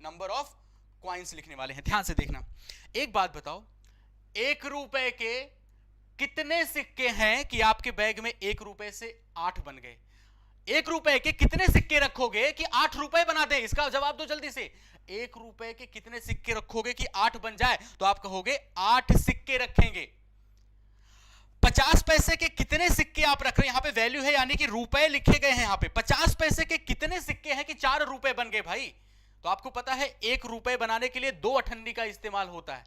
A: नंबर ऑफ कॉइन्स लिखने वाले हैं। ध्यान से देखना, एक बात बताओ, 1 रुपए के कितने सिक्के हैं कि आपके बैग में 1 रुपए से 8 बन गए? 1 रुपए के कितने सिक्के रखोगे कि 8 रुपए बना दे? इसका जवाब दो जल्दी से। 1 रुपए के कितने सिक्के रखोगे कि 8 बन जाए? तो आप कहोगे 8 सिक्के रखेंगे। 50 पैसे के कितने सिक्के आप रख रहे हैं? यहां पे वैल्यू है यानी कि रुपए लिखे गए हैं यहां पे। 50 पैसे के कितने सिक्के हैं कि 4 रुपए बन गए भाई? तो आपको पता है 1 रुपए बनाने के लिए 2 अठन्नी का इस्तेमाल होता है,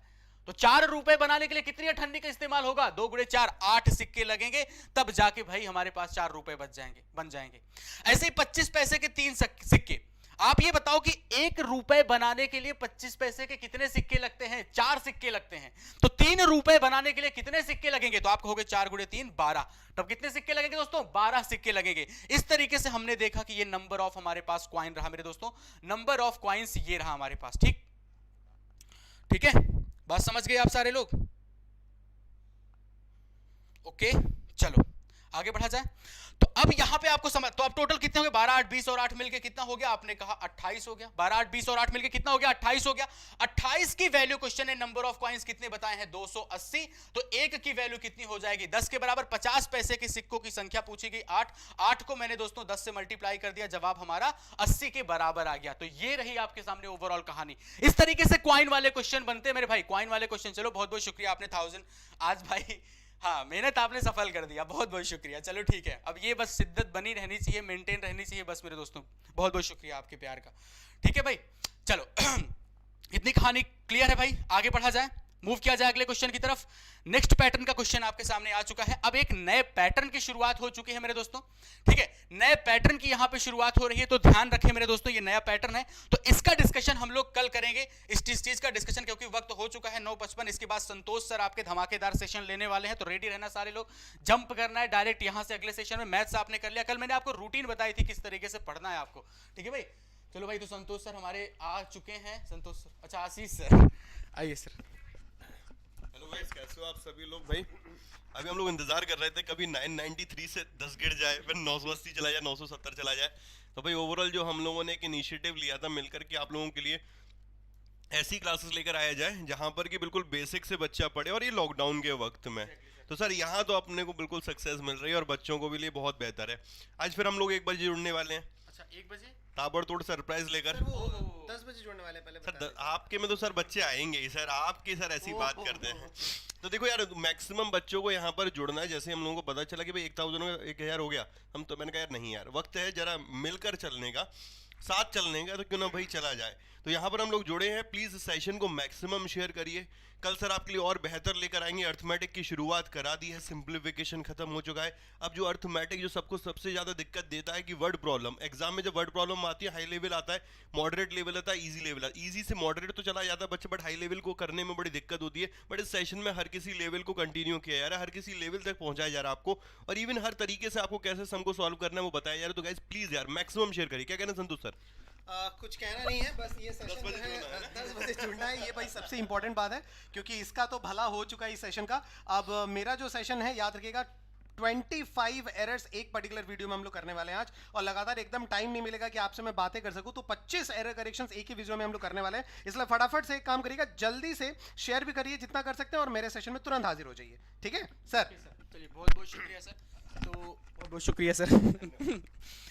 A: तो 4 रुपए बनाने के लिए कितनी अठन्नी का इस्तेमाल होगा? 2 गुणे 4, 8 सिक्के लगेंगे, तब जाके भाई हमारे पास 4 रुपए बन जाएंगे। ऐसे ही 25 पैसे के 3 सिक्के। आप ये बताओ कि 1 रुपए बनाने के लिए 25 पैसे के कितने सिक्के लगते हैं? 4 सिक्के लगते हैं। तो 3 रुपए बनाने के लिए कितने सिक्के लगेंगे? तो आप कहोगे 4 गुणे 3, 12। तब कितने सिक्के लगेंगे दोस्तों? 12 सिक्के लगेंगे। इस तरीके से हमने देखा कि ये नंबर ऑफ हमारे पास कॉइन रहा मेरे दोस्तों, नंबर ऑफ कॉइन्स ये रहा हमारे पास। ठीक, ठीक है, बात समझ गए आप सारे लोग? ओके, चलो आगे बढ़ा जाए। तो अब यहां पे आपको समझ, तो अब टोटल कितने हो गए? 12, 8, 20 और 8 मिलके कितना हो गया? आपने कहा 28 हो गया। 12, 8, 20 और 8 मिलके कितना हो गया? 28 हो गया। 28 की वैल्यू क्वेश्चन है, नंबर ऑफ कॉइन्स कितने बताए हैं? 280। तो 1 की वैल्यू कितनी हो जाएगी? 10 के बराबर। 50 पैसे के सिक्कों की संख्या पूछी गई 8। 8 को मैंने दोस्तों 10 से मल्टीप्लाई कर दिया, जवाब हमारा 80 के बराबर आ गया। तो ये रही आपके सामने ओवरऑल कहानी। इस तरीके से क्वाइन वाले क्वेश्चन बनते हैं मेरे भाई, क्वाइन वाले क्वेश्चन। चलो बहुत बहुत शुक्रिया, आपने 1000 आज भाई, हाँ मेहनत आपने सफल कर दिया, बहुत बहुत शुक्रिया। चलो ठीक है, अब ये बस शिद्दत बनी रहनी चाहिए, मेंटेन रहनी चाहिए बस मेरे दोस्तों। बहुत बहुत शुक्रिया आपके प्यार का। ठीक है भाई, चलो इतनी कहानी क्लियर है भाई, आगे बढ़ा जाए, मूव किया जाए अगले क्वेश्चन की तरफ। नेक्स्ट पैटर्न का क्वेश्चन आपके सामने आ चुका है। अब एक नए पैटर्न की शुरुआत हो चुकी है मेरे दोस्तों, ठीक है, नए पैटर्न की यहां पे शुरुआत हो रही है। तो ध्यान रखें मेरे दोस्तों, ये नया पैटर्न है, तो इसका डिस्कशन हम लोग कल करेंगे, इस चीज का डिस्कशन, क्योंकि वक्त हो चुका है 9:55। इसके बाद संतोष सर आपके धमाकेदार सेशन लेने वाले हैं, तो रेडी रहना सारे लोग। जंप करना है डायरेक्ट यहां से अगले सेशन में। मैथ्स आपने कर लिया, कल मैंने आपको रूटीन बताई थी किस तरीके से पढ़ना है आपको, ठीक है भाई। चलो भाई, तो संतोष सर हमारे आ चुके हैं। संतोष सर, अच्छा आशीष सर, आइए सर।
B: हेलो गाइस, कैसे हो आप सभी लोग? भाई अभी हम लोग इंतजार कर रहे थे कभी 993 से 10 गिर जाए, फिर 980 चला जाए, 970 चला जाए। तो भाई ओवरऑल जो हम लोगों ने एक इनिशिएटिव लिया था मिलकर के आप लोगों के लिए ऐसी क्लासेस लेकर आया जाए जहां पर कि बिल्कुल बेसिक से बच्चा पढ़े, और ये लॉकडाउन के वक्त में। तो सर यहाँ तो अपने को बिल्कुल सक्सेस मिल रही है और बच्चों को भी लिए बहुत बेहतर है। आज फिर हम लोग 1 बजे जुड़ने वाले हैं।
A: अच्छा 1 बजे
B: ताबड़तोड़ सरप्राइज लेकर।
C: सर वो 10 बजे जुड़ने वाले, पहले बता
B: सर आपके में तो सर बच्चे आएंगे ही सर, आपकी सर ऐसी बात करते हैं। तो देखो यार, मैक्सिमम बच्चों को यहाँ पर जुड़ना है। जैसे हम लोगों को पता चला कि भाई 1000 में 1000 हो गया, हम तो मैंने कहा यार नहीं यार, वक्त है जरा मिलकर चलने का। साथ चलने का, तो क्यों ना भाई चला जाए। तो यहाँ पर हम लोग जुड़े हैं, प्लीज सेशन को मैक्सिमम शेयर करिए। कल सर आपके लिए और बेहतर लेकर आएंगे। अर्थमेटिक की शुरुआत करा दी है, सिंप्लीफिकेशन खत्म हो चुका है। अब जो अर्थमेटिक जो सबको सबसे ज्यादा दिक्कत देता है कि वर्ड प्रॉब्लम, एग्जाम में जब वर्ड प्रॉब्लम आती है, हाई लेवल आता है, मॉडरेट लेवल आता है, इजी लेवल आता है। इजी से मॉडरेट तो चला जाता है बच्चे, बट हाई लेवल को करने में बड़ी दिक्कत होती है। बट इस सेशन में हर किसी लेवल को कंटिन्यू किया जा रहा है, हर किसी लेवल तक पहुंचाया जा रहा है आपको, और इवन हर तरीके से आपको कैसे सम को सॉल्व करना है वो बताया जा रहा है। तो गाइस प्लीज यार मैक्सिमम शेयर करिए। क्या कहना संतोष सर?
C: कुछ कहना नहीं है, बस ये सेशन
B: बजे
C: है,
B: जुड़ना है ना?
C: 10 बजे जुड़ना है। ये भाई सबसे इंपॉर्टेंट बात है, क्योंकि इसका तो भला हो चुका है इस सेशन का। अब मेरा जो सेशन है, याद रखिएगा, 25 एरर्स एक पर्टिकुलर वीडियो में हम लोग करने वाले हैं आज, और लगातार एकदम टाइम नहीं मिलेगा कि आपसे मैं बातें कर सकूं। तो 25 एरर करेक्शंस एक ही वीडियो में हम लोग करने वाले हैं, इसलिए फटाफट से एक काम करिएगा, जल्दी से शेयर भी करिए जितना कर सकते हैं, और मेरे सेशन में तुरंत हाजिर हो जाइए। ठीक है सर?
A: चलिए बहुत बहुत शुक्रिया सर। तो बहुत बहुत शुक्रिया सर।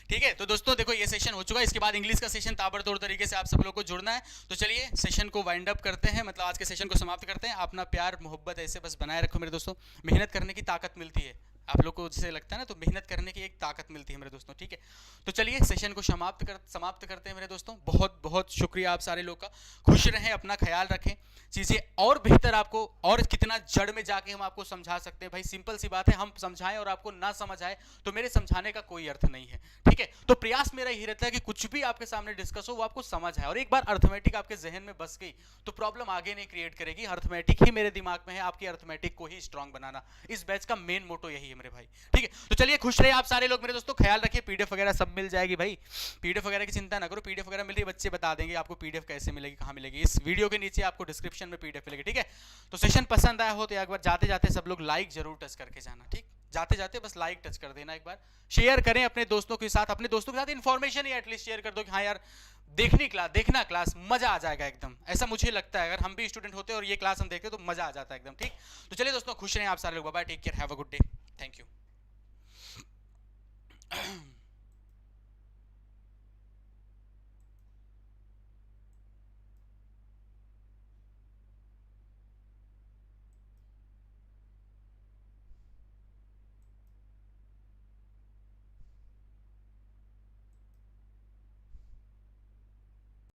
A: ठीक है, तो दोस्तों देखो ये सेशन हो चुका है, इसके बाद इंग्लिश का सेशन ताबड़तोड़ तरीके से आप सब लोग को जुड़ना है। तो चलिए सेशन को वाइंड अप करते हैं, मतलब आज के सेशन को समाप्त करते हैं। अपना प्यार मोहब्बत ऐसे बस बनाए रखो मेरे दोस्तों। मेहनत करने की ताकत मिलती है, आप लोग को जिसे लगता है ना, तो मेहनत करने की एक ताकत मिलती है मेरे दोस्तों। ठीक है, तो चलिए सेशन को समाप्त करते हैं मेरे दोस्तों। बहुत बहुत शुक्रिया आप सारे लोग का। खुश रहें, अपना ख्याल रखें, चीज़ें और बेहतर आपको और कितना जड़ में जाके हम आपको समझा सकते हैं। भाई सिंपल सी बात है, हम समझाएं और आपको ना समझ आए तो मेरे समझाने का कोई अर्थ नहीं है। ठीक है, तो प्रयास मेरा यही रहता है कि कुछ भी आपके सामने डिस्कस हो वो आपको समझ आए, और एक बार अर्थमेटिक आपके जहन में बस गई तो प्रॉब्लम आगे नहीं क्रिएट करेगी। अर्थमेटिक ही मेरे दिमाग में है, आपकी अर्थमेटिक को ही स्ट्रांग बनाना, इस बैच का मेन मोटो यही है मेरे भाई। ठीक है, तो चलिए खुश रहिए आप सारे लोग मेरे दोस्तों, ख्याल रखिए। पीडीएफ वगैरह सब मिल जाएगी भाई, पीडीएफ वगैरह की चिंता ना करो, पीडीएफ वगैरह मिल रही है, बच्चे बता देंगे आपको पीडीएफ कैसे मिलेगी, कहाँ मिलेगी। इस वीडियो के नीचे आपको डिस्क्रिप्शन में पीडीएफ मिलेगी। ठीक है, तो सेशन पसंद आया हो तो एक बार जाते जाते सब लोग लाइक जरूर टच करके जाना। ठीक, जाते जाते बस लाइक टच कर देना, एक बार शेयर करें अपने दोस्तों के साथ, अपने दोस्तों के साथ इन्फॉर्मेशन ही एटलीस्ट शेयर कर दो कि हाँ यार देखना क्लास, मजा आ जाएगा एकदम। ऐसा मुझे लगता है, अगर हम भी स्टूडेंट होते और ये क्लास हम देखते तो मजा आ जाता है एकदम। ठीक, तो चलिए दोस्तों खुश रहें आप सारे लोग, bye bye, take care, have a good day, thank you.